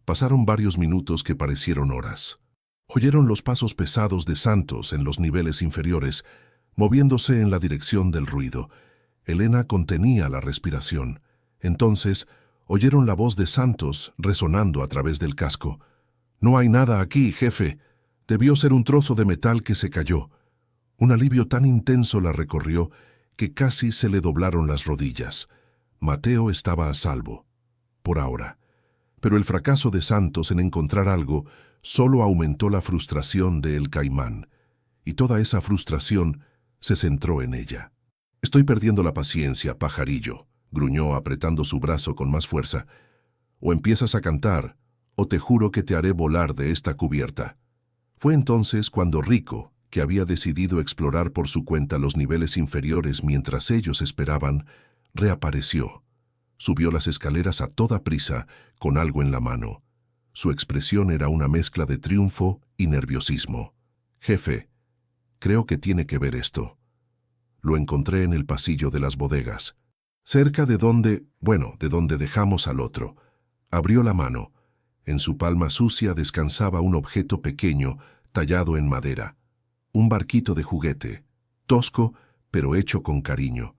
A: Pasaron varios minutos que parecieron horas. Oyeron los pasos pesados de Santos en los niveles inferiores, moviéndose en la dirección del ruido. Elena contenía la respiración. Entonces, oyeron la voz de Santos resonando a través del casco. «No hay nada aquí, jefe. Debió ser un trozo de metal que se cayó». Un alivio tan intenso la recorrió que casi se le doblaron las rodillas. Mateo estaba a salvo, por ahora. Pero el fracaso de Santos en encontrar algo solo aumentó la frustración de El Caimán, y toda esa frustración se centró en ella. «Estoy perdiendo la paciencia, pajarillo», gruñó apretando su brazo con más fuerza. «O empiezas a cantar, o te juro que te haré volar de esta cubierta». Fue entonces cuando Rico, que había decidido explorar por su cuenta los niveles inferiores mientras ellos esperaban, reapareció. Subió las escaleras a toda prisa, con algo en la mano. Su expresión era una mezcla de triunfo y nerviosismo. «Jefe, creo que tiene que ver esto». Lo encontré en el pasillo de las bodegas, cerca de donde dejamos al otro. Abrió la mano. En su palma sucia descansaba un objeto pequeño, tallado en madera. Un barquito de juguete, tosco, pero hecho con cariño.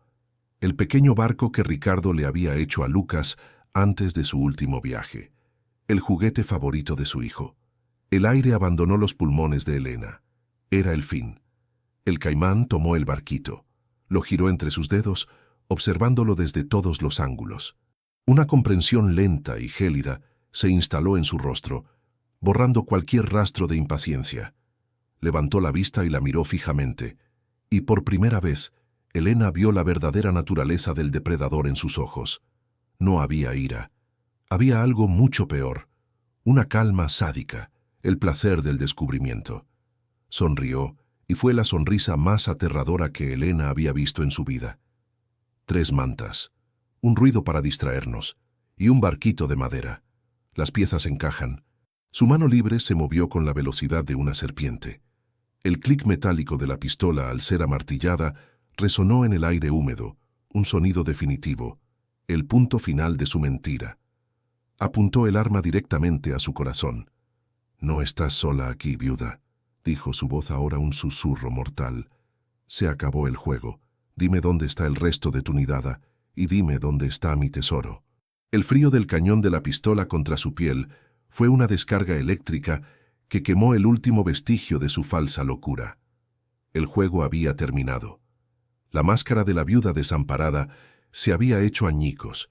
A: El pequeño barco que Ricardo le había hecho a Lucas antes de su último viaje. El juguete favorito de su hijo. El aire abandonó los pulmones de Elena. Era el fin. El caimán tomó el barquito. Lo giró entre sus dedos, observándolo desde todos los ángulos. Una comprensión lenta y gélida se instaló en su rostro, borrando cualquier rastro de impaciencia. Levantó la vista y la miró fijamente, y por primera vez, Elena vio la verdadera naturaleza del depredador en sus ojos. No había ira. Había algo mucho peor, una calma sádica, el placer del descubrimiento. Sonrió, y fue la sonrisa más aterradora que Elena había visto en su vida. 3 mantas, un ruido para distraernos, y un barquito de madera. Las piezas encajan. Su mano libre se movió con la velocidad de una serpiente. El clic metálico de la pistola al ser amartillada resonó en el aire húmedo, un sonido definitivo, el punto final de su mentira. Apuntó el arma directamente a su corazón. «No estás sola aquí, viuda», dijo su voz ahora un susurro mortal. «Se acabó el juego. Dime dónde está el resto de tu nidada, y dime dónde está mi tesoro». El frío del cañón de la pistola contra su piel fue una descarga eléctrica que quemó el último vestigio de su falsa locura. El juego había terminado. La máscara de la viuda desamparada se había hecho añicos,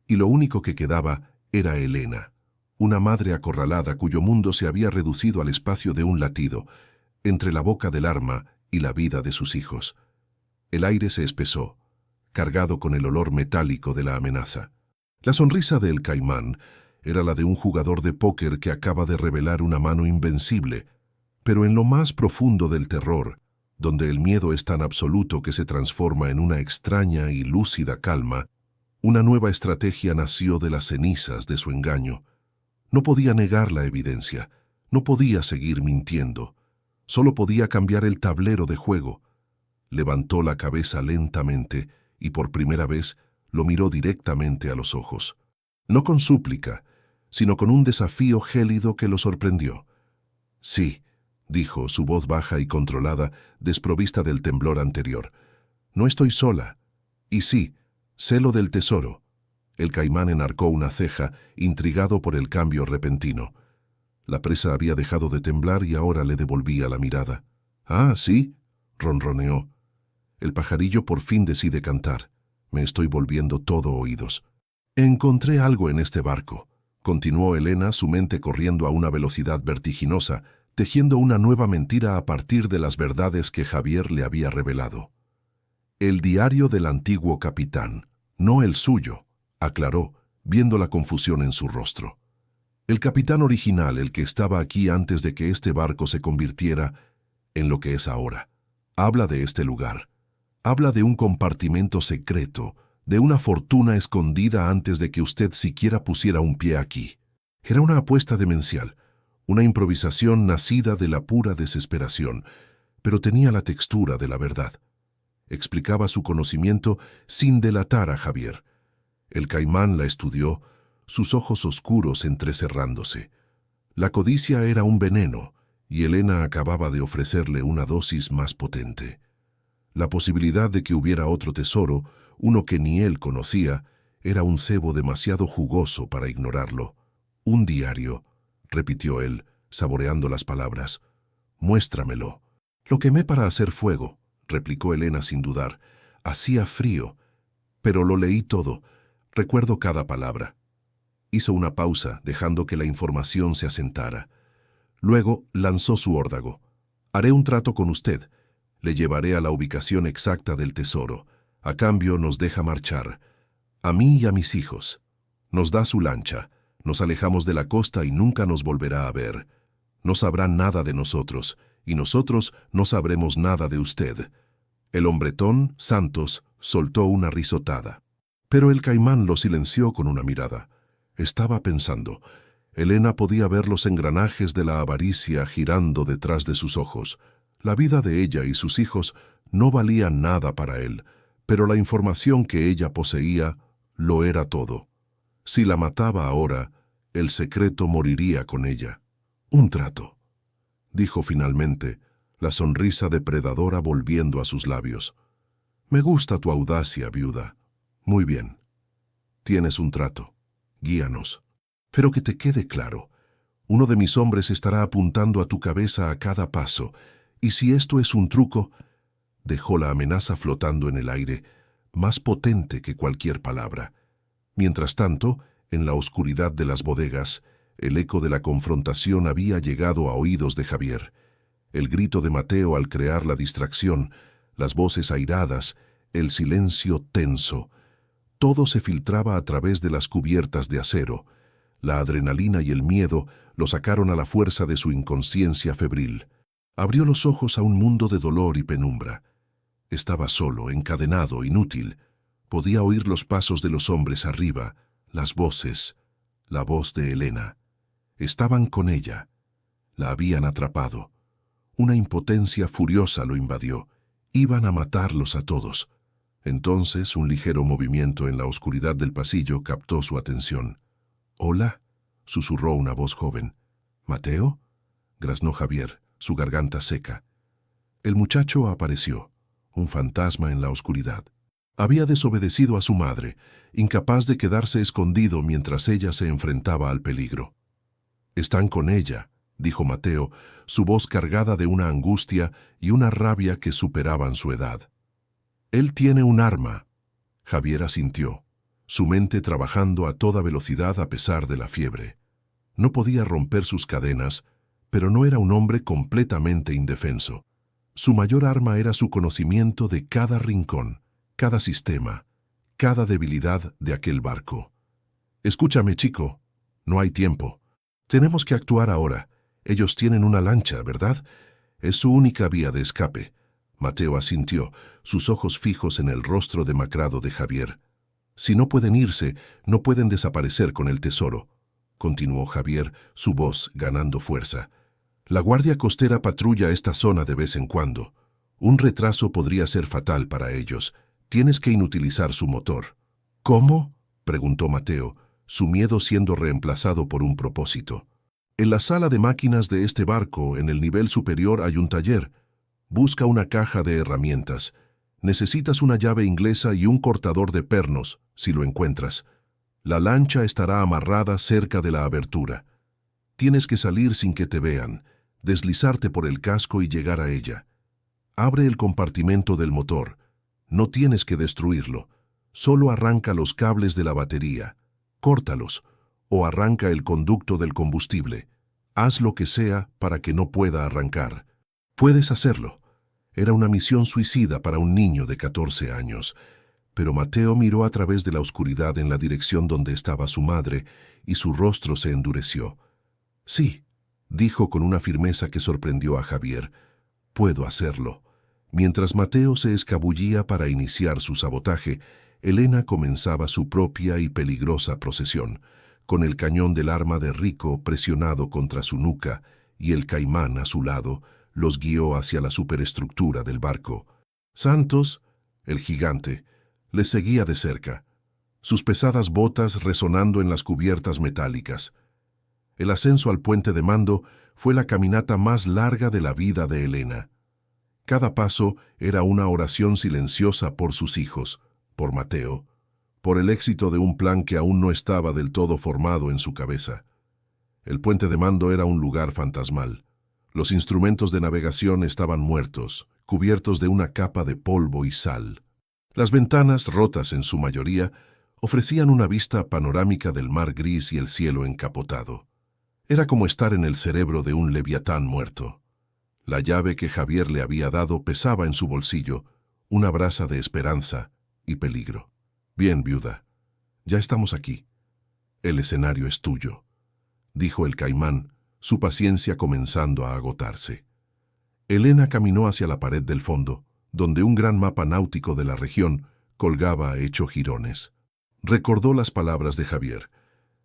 A: y lo único que quedaba era Elena, una madre acorralada cuyo mundo se había reducido al espacio de un latido, entre la boca del arma y la vida de sus hijos. El aire se espesó, cargado con el olor metálico de la amenaza. La sonrisa del caimán era la de un jugador de póker que acaba de revelar una mano invencible, pero en lo más profundo del terror, donde el miedo es tan absoluto que se transforma en una extraña y lúcida calma, una nueva estrategia nació de las cenizas de su engaño. No podía negar la evidencia, no podía seguir mintiendo, solo podía cambiar el tablero de juego. Levantó la cabeza lentamente y por primera vez lo miró directamente a los ojos. No con súplica, sino con un desafío gélido que lo sorprendió. «Sí», dijo, su voz baja y controlada, desprovista del temblor anterior. «No estoy sola. Y sí, sé lo del tesoro». El caimán enarcó una ceja, intrigado por el cambio repentino. La presa había dejado de temblar y ahora le devolvía la mirada. Ah, sí, ronroneó. El pajarillo por fin decide cantar. Me estoy volviendo todo oídos. Encontré algo en este barco, continuó Elena, su mente corriendo a una velocidad vertiginosa, tejiendo una nueva mentira a partir de las verdades que Javier le había revelado. El diario del antiguo capitán, no el suyo, aclaró, viendo la confusión en su rostro. El capitán original, el que estaba aquí antes de que este barco se convirtiera en lo que es ahora, habla de este lugar. Habla de un compartimento secreto, de una fortuna escondida antes de que usted siquiera pusiera un pie aquí. Era una apuesta demencial, una improvisación nacida de la pura desesperación, pero tenía la textura de la verdad. Explicaba su conocimiento sin delatar a Javier. El caimán la estudió, sus ojos oscuros entrecerrándose. La codicia era un veneno, y Elena acababa de ofrecerle una dosis más potente. La posibilidad de que hubiera otro tesoro, uno que ni él conocía, era un cebo demasiado jugoso para ignorarlo. Un diario, repitió él, saboreando las palabras. Muéstramelo. Lo quemé para hacer fuego, replicó Elena sin dudar. Hacía frío, pero lo leí todo. Recuerdo cada palabra. Hizo una pausa, dejando que la información se asentara. Luego lanzó su órdago. Haré un trato con usted. Le llevaré a la ubicación exacta del tesoro. A cambio nos deja marchar. A mí y a mis hijos. Nos da su lancha. Nos alejamos de la costa y nunca nos volverá a ver. No sabrá nada de nosotros, y nosotros no sabremos nada de usted. El hombretón, Santos, soltó una risotada. Pero el caimán lo silenció con una mirada. Estaba pensando. Elena podía ver los engranajes de la avaricia girando detrás de sus ojos. La vida de ella y sus hijos no valía nada para él, pero la información que ella poseía lo era todo. Si la mataba ahora, el secreto moriría con ella. Un trato, dijo finalmente, la sonrisa depredadora volviendo a sus labios. Me gusta tu audacia, viuda. Muy bien. Tienes un trato. Guíanos. Pero que te quede claro, uno de mis hombres estará apuntando a tu cabeza a cada paso, y si esto es un truco, dejó la amenaza flotando en el aire, más potente que cualquier palabra. Mientras tanto, en la oscuridad de las bodegas, el eco de la confrontación había llegado a oídos de Javier. El grito de Mateo al crear la distracción, las voces airadas, el silencio tenso. Todo se filtraba a través de las cubiertas de acero. La adrenalina y el miedo lo sacaron a la fuerza de su inconsciencia febril. Abrió los ojos a un mundo de dolor y penumbra. Estaba solo, encadenado, inútil. Podía oír los pasos de los hombres arriba, las voces, la voz de Elena. Estaban con ella. La habían atrapado. Una impotencia furiosa lo invadió. Iban a matarlos a todos. Entonces, un ligero movimiento en la oscuridad del pasillo captó su atención. «¿Hola?», susurró una voz joven. «¿Mateo?», graznó Javier, su garganta seca. El muchacho apareció, un fantasma en la oscuridad. Había desobedecido a su madre, incapaz de quedarse escondido mientras ella se enfrentaba al peligro. «Están con ella», dijo Mateo, su voz cargada de una angustia y una rabia que superaban su edad. «Él tiene un arma». Javier asintió, su mente trabajando a toda velocidad a pesar de la fiebre. No podía romper sus cadenas, pero no era un hombre completamente indefenso. Su mayor arma era su conocimiento de cada rincón, cada sistema, cada debilidad de aquel barco. «Escúchame, chico, no hay tiempo. Tenemos que actuar ahora. Ellos tienen una lancha, ¿verdad? Es su única vía de escape». Mateo asintió, sus ojos fijos en el rostro demacrado de Javier. «Si no pueden irse, no pueden desaparecer con el tesoro», continuó Javier, su voz ganando fuerza. «La Guardia Costera patrulla esta zona de vez en cuando. Un retraso podría ser fatal para ellos. Tienes que inutilizar su motor». «¿Cómo?», preguntó Mateo, su miedo siendo reemplazado por un propósito. «En la sala de máquinas de este barco, en el nivel superior, hay un taller. Busca una caja de herramientas. Necesitas una llave inglesa y un cortador de pernos, si lo encuentras. La lancha estará amarrada cerca de la abertura. Tienes que salir sin que te vean, deslizarte por el casco y llegar a ella. Abre el compartimento del motor. No tienes que destruirlo. Solo arranca los cables de la batería. Córtalos. O arranca el conducto del combustible. Haz lo que sea para que no pueda arrancar. Puedes hacerlo. Era una misión suicida para un niño de 14 años. Pero Mateo miró a través de la oscuridad en la dirección donde estaba su madre y su rostro se endureció. Sí, dijo con una firmeza que sorprendió a Javier. Puedo hacerlo. Mientras Mateo se escabullía para iniciar su sabotaje, Elena comenzaba su propia y peligrosa procesión, con el cañón del arma de Rico presionado contra su nuca y el caimán a su lado, los guió hacia la superestructura del barco. Santos, el gigante, les seguía de cerca, sus pesadas botas resonando en las cubiertas metálicas. El ascenso al puente de mando fue la caminata más larga de la vida de Elena. Cada paso era una oración silenciosa por sus hijos, por Mateo, por el éxito de un plan que aún no estaba del todo formado en su cabeza. El puente de mando era un lugar fantasmal. Los instrumentos de navegación estaban muertos, cubiertos de una capa de polvo y sal. Las ventanas, rotas en su mayoría, ofrecían una vista panorámica del mar gris y el cielo encapotado. Era como estar en el cerebro de un leviatán muerto. La llave que Javier le había dado pesaba en su bolsillo, una brasa de esperanza y peligro. Bien, viuda, ya estamos aquí. El escenario es tuyo, dijo el caimán, su paciencia comenzando a agotarse. Elena caminó hacia la pared del fondo, donde un gran mapa náutico de la región colgaba hecho jirones. Recordó las palabras de Javier.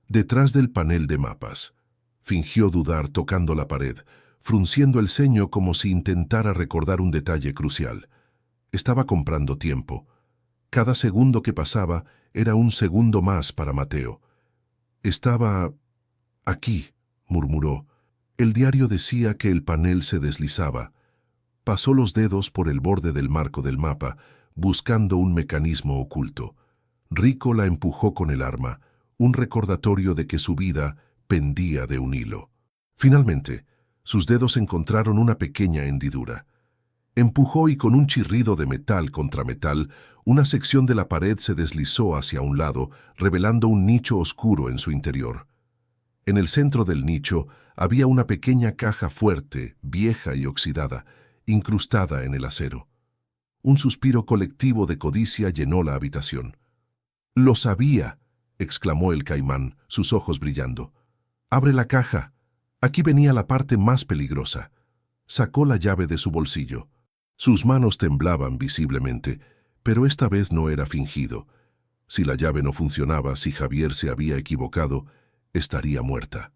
A: Detrás del panel de mapas. Fingió dudar tocando la pared, frunciendo el ceño como si intentara recordar un detalle crucial. Estaba comprando tiempo. Cada segundo que pasaba era un segundo más para Mateo. Estaba aquí, murmuró. El diario decía que el panel se deslizaba. Pasó los dedos por el borde del marco del mapa, buscando un mecanismo oculto. Rico la empujó con el arma, un recordatorio de que su vida pendía de un hilo. Finalmente, sus dedos encontraron una pequeña hendidura. Empujó y con un chirrido de metal contra metal, una sección de la pared se deslizó hacia un lado, revelando un nicho oscuro en su interior. En el centro del nicho había una pequeña caja fuerte, vieja y oxidada, incrustada en el acero. Un suspiro colectivo de codicia llenó la habitación. «¡Lo sabía!», exclamó el caimán, sus ojos brillando. «¡Abre la caja! Aquí venía la parte más peligrosa». Sacó la llave de su bolsillo. Sus manos temblaban visiblemente, pero esta vez no era fingido. Si la llave no funcionaba, si Javier se había equivocado, estaría muerta.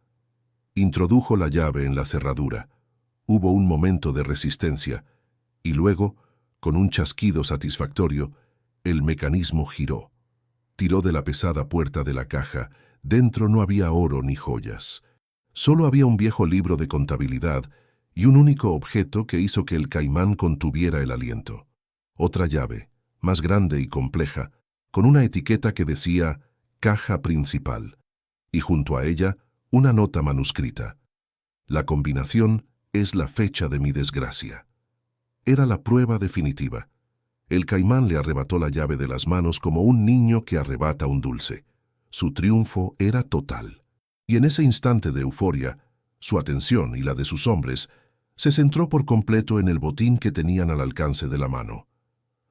A: Introdujo la llave en la cerradura. Hubo un momento de resistencia, y luego, con un chasquido satisfactorio, el mecanismo giró. Tiró de la pesada puerta de la caja. Dentro no había oro ni joyas. Solo había un viejo libro de contabilidad y un único objeto que hizo que el caimán contuviera el aliento. Otra llave, más grande y compleja, con una etiqueta que decía «Caja Principal», y junto a ella una nota manuscrita. La combinación es la fecha de mi desgracia. Era la prueba definitiva. El caimán le arrebató la llave de las manos como un niño que arrebata un dulce. Su triunfo era total. Y en ese instante de euforia, su atención y la de sus hombres se centró por completo en el botín que tenían al alcance de la mano.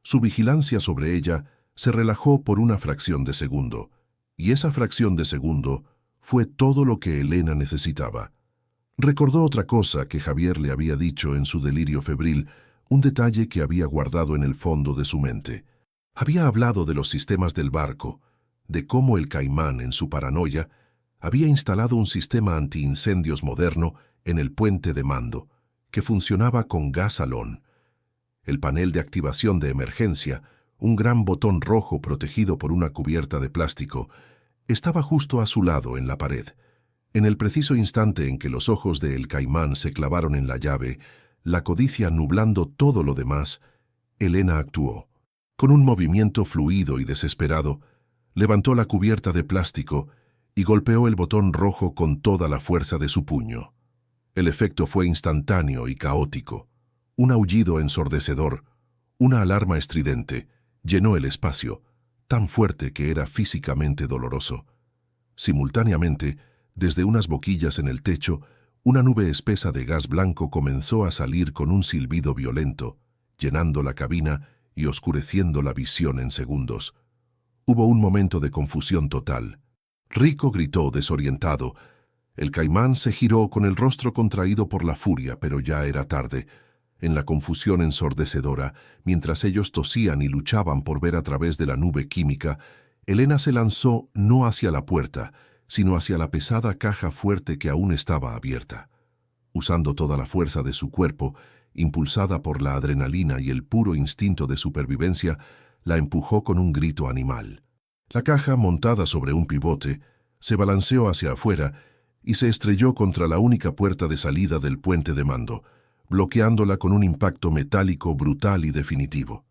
A: Su vigilancia sobre ella se relajó por una fracción de segundo, y esa fracción de segundo fue todo lo que Elena necesitaba. Recordó otra cosa que Javier le había dicho en su delirio febril, un detalle que había guardado en el fondo de su mente. Había hablado de los sistemas del barco, de cómo el caimán, en su paranoia, había instalado un sistema antiincendios moderno en el puente de mando, que funcionaba con gas halón. El panel de activación de emergencia, un gran botón rojo protegido por una cubierta de plástico, estaba justo a su lado en la pared. En el preciso instante en que los ojos de El Caimán se clavaron en la llave, la codicia nublando todo lo demás, Elena actuó. Con un movimiento fluido y desesperado, levantó la cubierta de plástico y golpeó el botón rojo con toda la fuerza de su puño. El efecto fue instantáneo y caótico. Un aullido ensordecedor, una alarma estridente, llenó el espacio, tan fuerte que era físicamente doloroso. Simultáneamente, desde unas boquillas en el techo, una nube espesa de gas blanco comenzó a salir con un silbido violento, llenando la cabina y oscureciendo la visión en segundos. Hubo un momento de confusión total. Rico gritó desorientado. El caimán se giró con el rostro contraído por la furia, pero ya era tarde. En la confusión ensordecedora, mientras ellos tosían y luchaban por ver a través de la nube química, Elena se lanzó no hacia la puerta, sino hacia la pesada caja fuerte que aún estaba abierta. Usando toda la fuerza de su cuerpo, impulsada por la adrenalina y el puro instinto de supervivencia, la empujó con un grito animal. La caja, montada sobre un pivote, se balanceó hacia afuera y se estrelló contra la única puerta de salida del puente de mando, bloqueándola con un impacto metálico brutal y definitivo.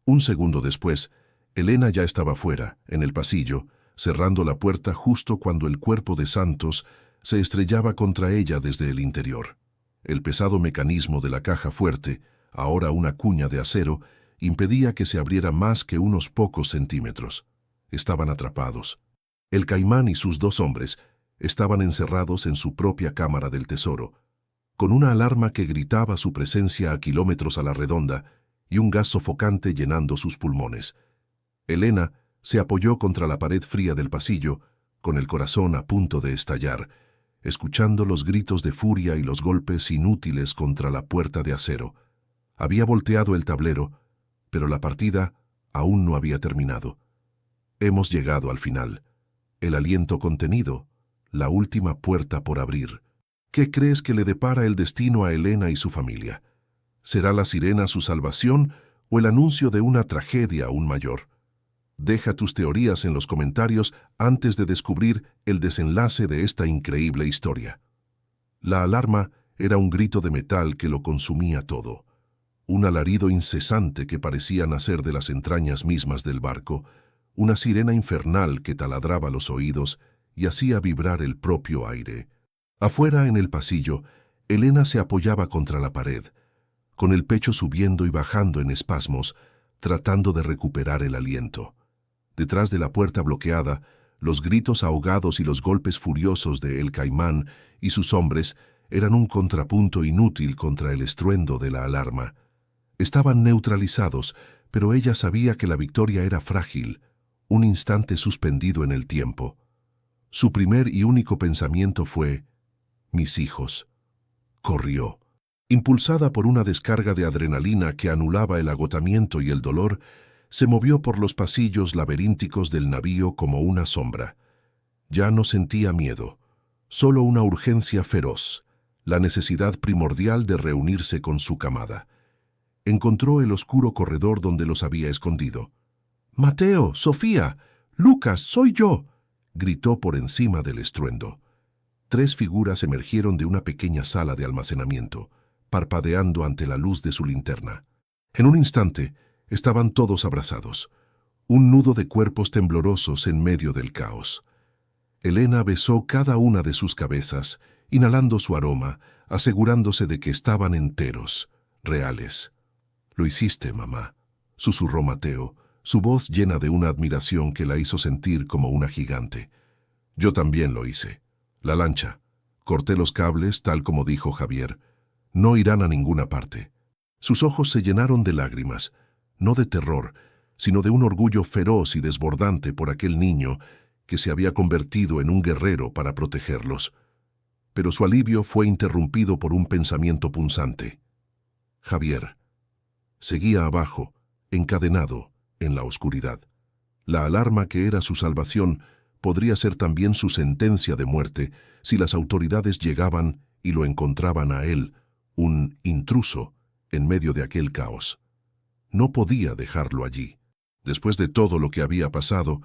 A: Un segundo después, Elena ya estaba fuera, en el pasillo, cerrando la puerta justo cuando el cuerpo de Santos se estrellaba contra ella desde el interior. El pesado mecanismo de la caja fuerte, ahora una cuña de acero, impedía que se abriera más que unos pocos centímetros. Estaban atrapados. El caimán y sus dos hombres estaban encerrados en su propia cámara del tesoro, con una alarma que gritaba su presencia a kilómetros a la redonda y un gas sofocante llenando sus pulmones. Elena se apoyó contra la pared fría del pasillo, con el corazón a punto de estallar, escuchando los gritos de furia y los golpes inútiles contra la puerta de acero. Había volteado el tablero, pero la partida aún no había terminado. Hemos llegado al final. El aliento contenido, la última puerta por abrir. ¿Qué crees que le depara el destino a Elena y su familia? ¿Será la sirena su salvación o el anuncio de una tragedia aún mayor? Deja tus teorías en los comentarios antes de descubrir el desenlace de esta increíble historia. La alarma era un grito de metal que lo consumía todo. Un alarido incesante que parecía nacer de las entrañas mismas del barco, una sirena infernal que taladraba los oídos y hacía vibrar el propio aire. Afuera, en el pasillo, Elena se apoyaba contra la pared, con el pecho subiendo y bajando en espasmos, tratando de recuperar el aliento. Detrás de la puerta bloqueada, los gritos ahogados y los golpes furiosos de El Caimán y sus hombres eran un contrapunto inútil contra el estruendo de la alarma. Estaban neutralizados, pero ella sabía que la victoria era frágil, un instante suspendido en el tiempo. Su primer y único pensamiento fue: mis hijos. Corrió. Impulsada por una descarga de adrenalina que anulaba el agotamiento y el dolor, se movió por los pasillos laberínticos del navío como una sombra. Ya no sentía miedo, solo una urgencia feroz, la necesidad primordial de reunirse con su camada. Encontró el oscuro corredor donde los había escondido. «Mateo, Sofía, Lucas, soy yo», gritó por encima del estruendo. 3 figuras emergieron de una pequeña sala de almacenamiento, parpadeando ante la luz de su linterna. En un instante, estaban todos abrazados, un nudo de cuerpos temblorosos en medio del caos. Elena besó cada una de sus cabezas, inhalando su aroma, asegurándose de que estaban enteros, reales. «Lo hiciste, mamá», susurró Mateo, su voz llena de una admiración que la hizo sentir como una gigante. «Yo también lo hice. La lancha. Corté los cables, tal como dijo Javier. No irán a ninguna parte». Sus ojos se llenaron de lágrimas, no de terror, sino de un orgullo feroz y desbordante por aquel niño que se había convertido en un guerrero para protegerlos. Pero su alivio fue interrumpido por un pensamiento punzante. Javier. Seguía abajo, encadenado, en la oscuridad. La alarma que era su salvación podría ser también su sentencia de muerte si las autoridades llegaban y lo encontraban a él, un intruso, en medio de aquel caos. No podía dejarlo allí. Después de todo lo que había pasado,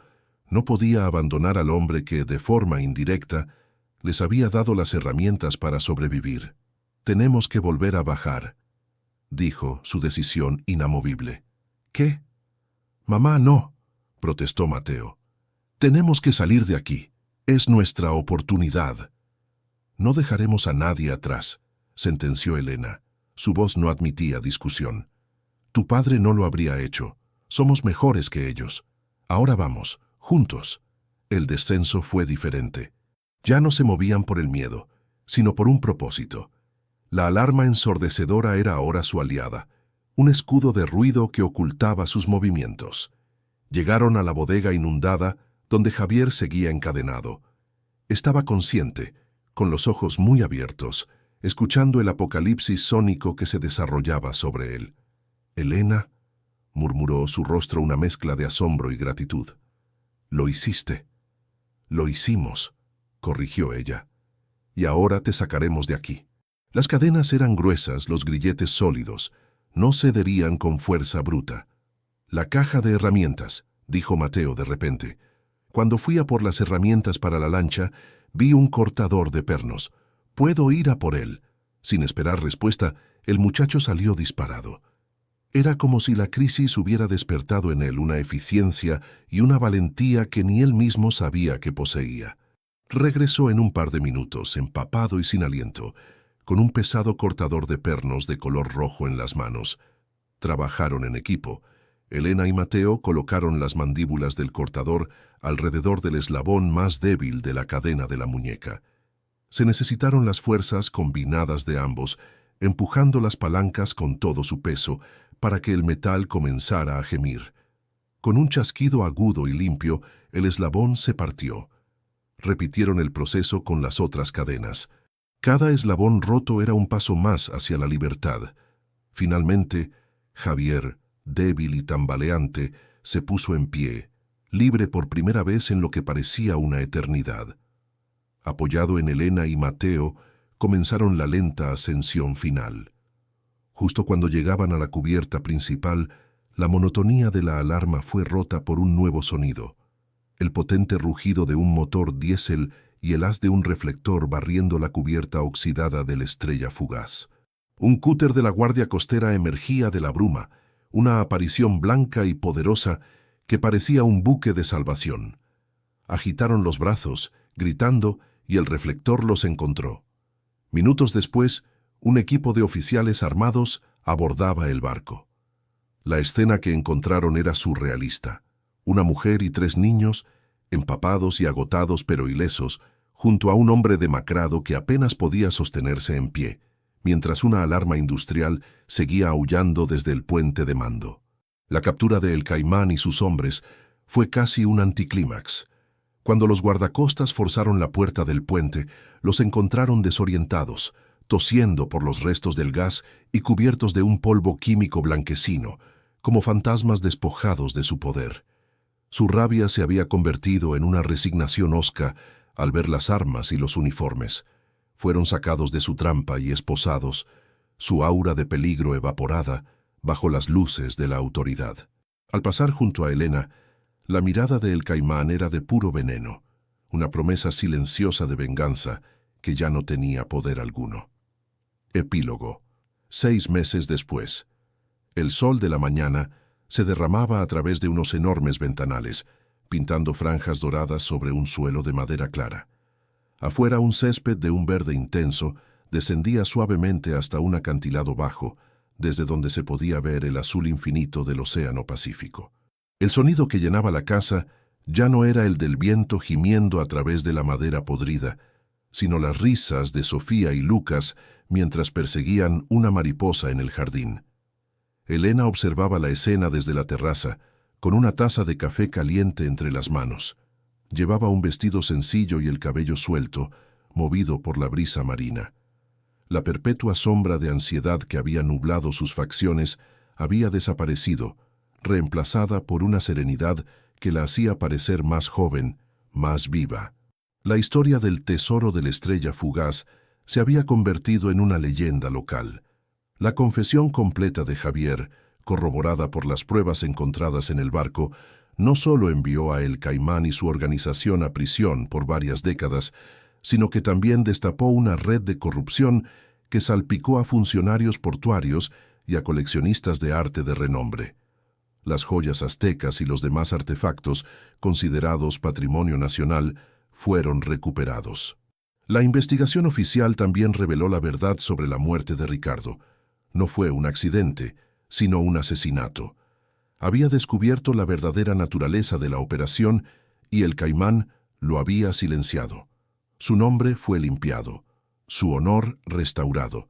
A: no podía abandonar al hombre que, de forma indirecta, les había dado las herramientas para sobrevivir. «Tenemos que volver a bajar», dijo, su decisión inamovible. «¿Qué?» «Mamá, no», protestó Mateo. «Tenemos que salir de aquí. Es nuestra oportunidad». «No dejaremos a nadie atrás», sentenció Elena, Su voz no admitía discusión. Tu padre no lo habría hecho. Somos mejores que ellos. Ahora vamos, juntos. El descenso fue diferente. Ya no se movían por el miedo, sino por un propósito. La alarma ensordecedora era ahora su aliada, un escudo de ruido que ocultaba sus movimientos. Llegaron a la bodega inundada, donde Javier seguía encadenado. Estaba consciente, con los ojos muy abiertos, escuchando el apocalipsis sónico que se desarrollaba sobre él. «Elena», murmuró, su rostro una mezcla de asombro y gratitud. «Lo hiciste». «Lo hicimos», corrigió ella. «Y ahora te sacaremos de aquí». Las cadenas eran gruesas, los grilletes sólidos, no cederían con fuerza bruta. «La caja de herramientas», dijo Mateo de repente. «Cuando fui a por las herramientas para la lancha, vi un cortador de pernos. Puedo ir a por él». Sin esperar respuesta, el muchacho salió disparado. Era como si la crisis hubiera despertado en él una eficiencia y una valentía que ni él mismo sabía que poseía. Regresó en un par de minutos, empapado y sin aliento, con un pesado cortador de pernos de color rojo en las manos. Trabajaron en equipo. Elena y Mateo colocaron las mandíbulas del cortador alrededor del eslabón más débil de la cadena de la muñeca. Se necesitaron las fuerzas combinadas de ambos, empujando las palancas con todo su peso, para que el metal comenzara a gemir. Con un chasquido agudo y limpio, el eslabón se partió. Repitieron el proceso con las otras cadenas. Cada eslabón roto era un paso más hacia la libertad. Finalmente, Javier, débil y tambaleante, se puso en pie, libre por primera vez en lo que parecía una eternidad. Apoyado en Elena y Mateo, comenzaron la lenta ascensión final. Justo cuando llegaban a la cubierta principal, la monotonía de la alarma fue rota por un nuevo sonido. El potente rugido de un motor diésel y el haz de un reflector barriendo la cubierta oxidada de la estrella fugaz. Un cúter de la Guardia Costera emergía de la bruma, una aparición blanca y poderosa que parecía un buque de salvación. Agitaron los brazos, gritando, y el reflector los encontró. Minutos después, un equipo de oficiales armados abordaba el barco. La escena que encontraron era surrealista. Una mujer y 3 niños, empapados y agotados pero ilesos, junto a un hombre demacrado que apenas podía sostenerse en pie, mientras una alarma industrial seguía aullando desde el puente de mando. La captura de El Caimán y sus hombres fue casi un anticlímax. Cuando los guardacostas forzaron la puerta del puente, los encontraron desorientados, tosiendo por los restos del gas y cubiertos de un polvo químico blanquecino, como fantasmas despojados de su poder. Su rabia se había convertido en una resignación hosca al ver las armas y los uniformes. Fueron sacados de su trampa y esposados, su aura de peligro evaporada bajo las luces de la autoridad. Al pasar junto a Elena, la mirada de El Caimán era de puro veneno, una promesa silenciosa de venganza que ya no tenía poder alguno. Epílogo. 6 meses después. El sol de la mañana se derramaba a través de unos enormes ventanales, pintando franjas doradas sobre un suelo de madera clara. Afuera, un césped de un verde intenso descendía suavemente hasta un acantilado bajo, desde donde se podía ver el azul infinito del Océano Pacífico. El sonido que llenaba la casa ya no era el del viento gimiendo a través de la madera podrida, sino las risas de Sofía y Lucas mientras perseguían una mariposa en el jardín. Elena observaba la escena desde la terraza, con una taza de café caliente entre las manos. Llevaba un vestido sencillo y el cabello suelto, movido por la brisa marina. La perpetua sombra de ansiedad que había nublado sus facciones había desaparecido, reemplazada por una serenidad que la hacía parecer más joven, más viva. La historia del tesoro de la estrella fugaz se había convertido en una leyenda local. La confesión completa de Javier, corroborada por las pruebas encontradas en el barco, no solo envió a El Caimán y su organización a prisión por varias décadas, sino que también destapó una red de corrupción que salpicó a funcionarios portuarios y a coleccionistas de arte de renombre. Las joyas aztecas y los demás artefactos, considerados patrimonio nacional, fueron recuperados. La investigación oficial también reveló la verdad sobre la muerte de Ricardo. No fue un accidente, sino un asesinato. Había descubierto la verdadera naturaleza de la operación y el Caimán lo había silenciado. Su nombre fue limpiado, su honor restaurado.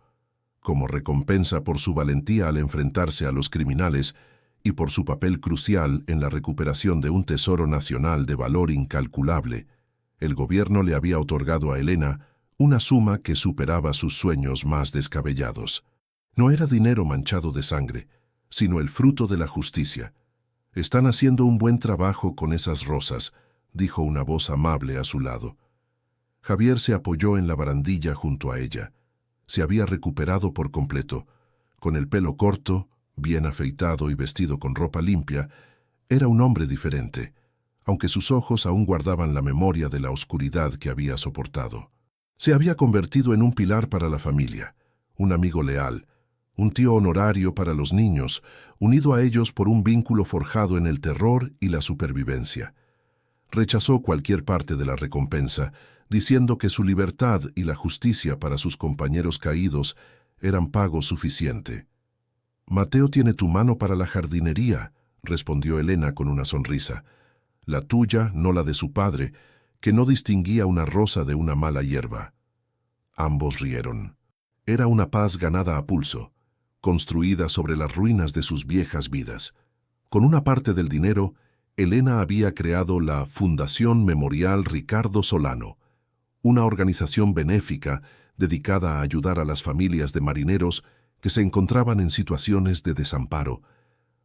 A: Como recompensa por su valentía al enfrentarse a los criminales y por su papel crucial en la recuperación de un tesoro nacional de valor incalculable, el gobierno le había otorgado a Elena una suma que superaba sus sueños más descabellados. No era dinero manchado de sangre, sino el fruto de la justicia. «Están haciendo un buen trabajo con esas rosas», dijo una voz amable a su lado. Javier se apoyó en la barandilla junto a ella. Se había recuperado por completo. Con el pelo corto, bien afeitado y vestido con ropa limpia, era un hombre diferente, aunque sus ojos aún guardaban la memoria de la oscuridad que había soportado. Se había convertido en un pilar para la familia, un amigo leal, un tío honorario para los niños, unido a ellos por un vínculo forjado en el terror y la supervivencia. Rechazó cualquier parte de la recompensa, diciendo que su libertad y la justicia para sus compañeros caídos eran pago suficiente. «Mateo tiene tu mano para la jardinería», respondió Elena con una sonrisa. «La tuya, no la de su padre, que no distinguía una rosa de una mala hierba». Ambos rieron. Era una paz ganada a pulso, construida sobre las ruinas de sus viejas vidas. Con una parte del dinero, Elena había creado la Fundación Memorial Ricardo Solano, una organización benéfica dedicada a ayudar a las familias de marineros que se encontraban en situaciones de desamparo,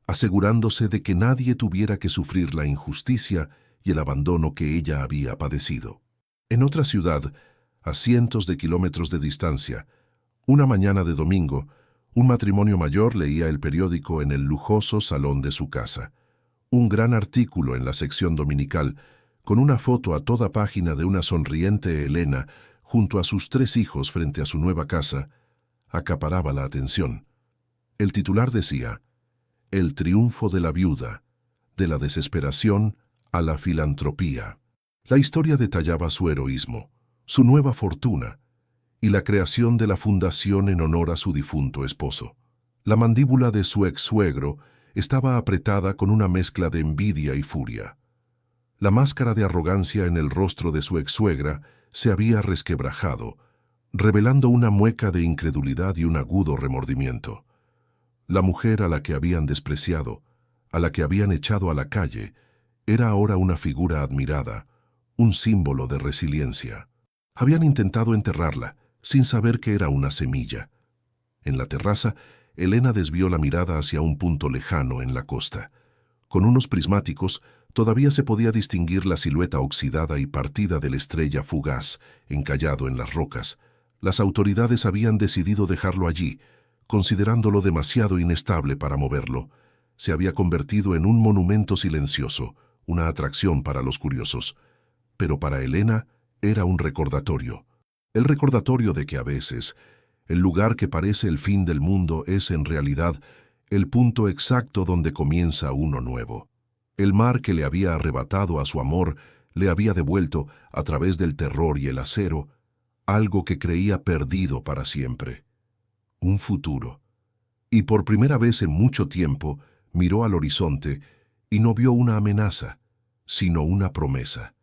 A: asegurándose de que nadie tuviera que sufrir la injusticia y el abandono que ella había padecido. En otra ciudad, a cientos de kilómetros de distancia, una mañana de domingo, un matrimonio mayor leía el periódico en el lujoso salón de su casa. Un gran artículo en la sección dominical, con una foto a toda página de una sonriente Elena junto a sus 3 hijos frente a su nueva casa, acaparaba la atención. El titular decía: «El triunfo de la viuda, de la desesperación a la filantropía». La historia detallaba su heroísmo, su nueva fortuna y la creación de la fundación en honor a su difunto esposo. La mandíbula de su ex-suegro estaba apretada con una mezcla de envidia y furia. La máscara de arrogancia en el rostro de su ex-suegra se había resquebrajado, revelando una mueca de incredulidad y un agudo remordimiento. La mujer a la que habían despreciado, a la que habían echado a la calle, era ahora una figura admirada, un símbolo de resiliencia. Habían intentado enterrarla, sin saber que era una semilla. En la terraza, Elena desvió la mirada hacia un punto lejano en la costa. Con unos prismáticos, todavía se podía distinguir la silueta oxidada y partida de la estrella fugaz, encallado en las rocas. Las autoridades habían decidido dejarlo allí, considerándolo demasiado inestable para moverlo. Se había convertido en un monumento silencioso, una atracción para los curiosos. Pero para Elena era un recordatorio. El recordatorio de que a veces, el lugar que parece el fin del mundo es en realidad el punto exacto donde comienza uno nuevo. El mar que le había arrebatado a su amor le había devuelto, a través del terror y el acero, algo que creía perdido para siempre: un futuro. Y por primera vez en mucho tiempo miró al horizonte y no vio una amenaza, sino una promesa.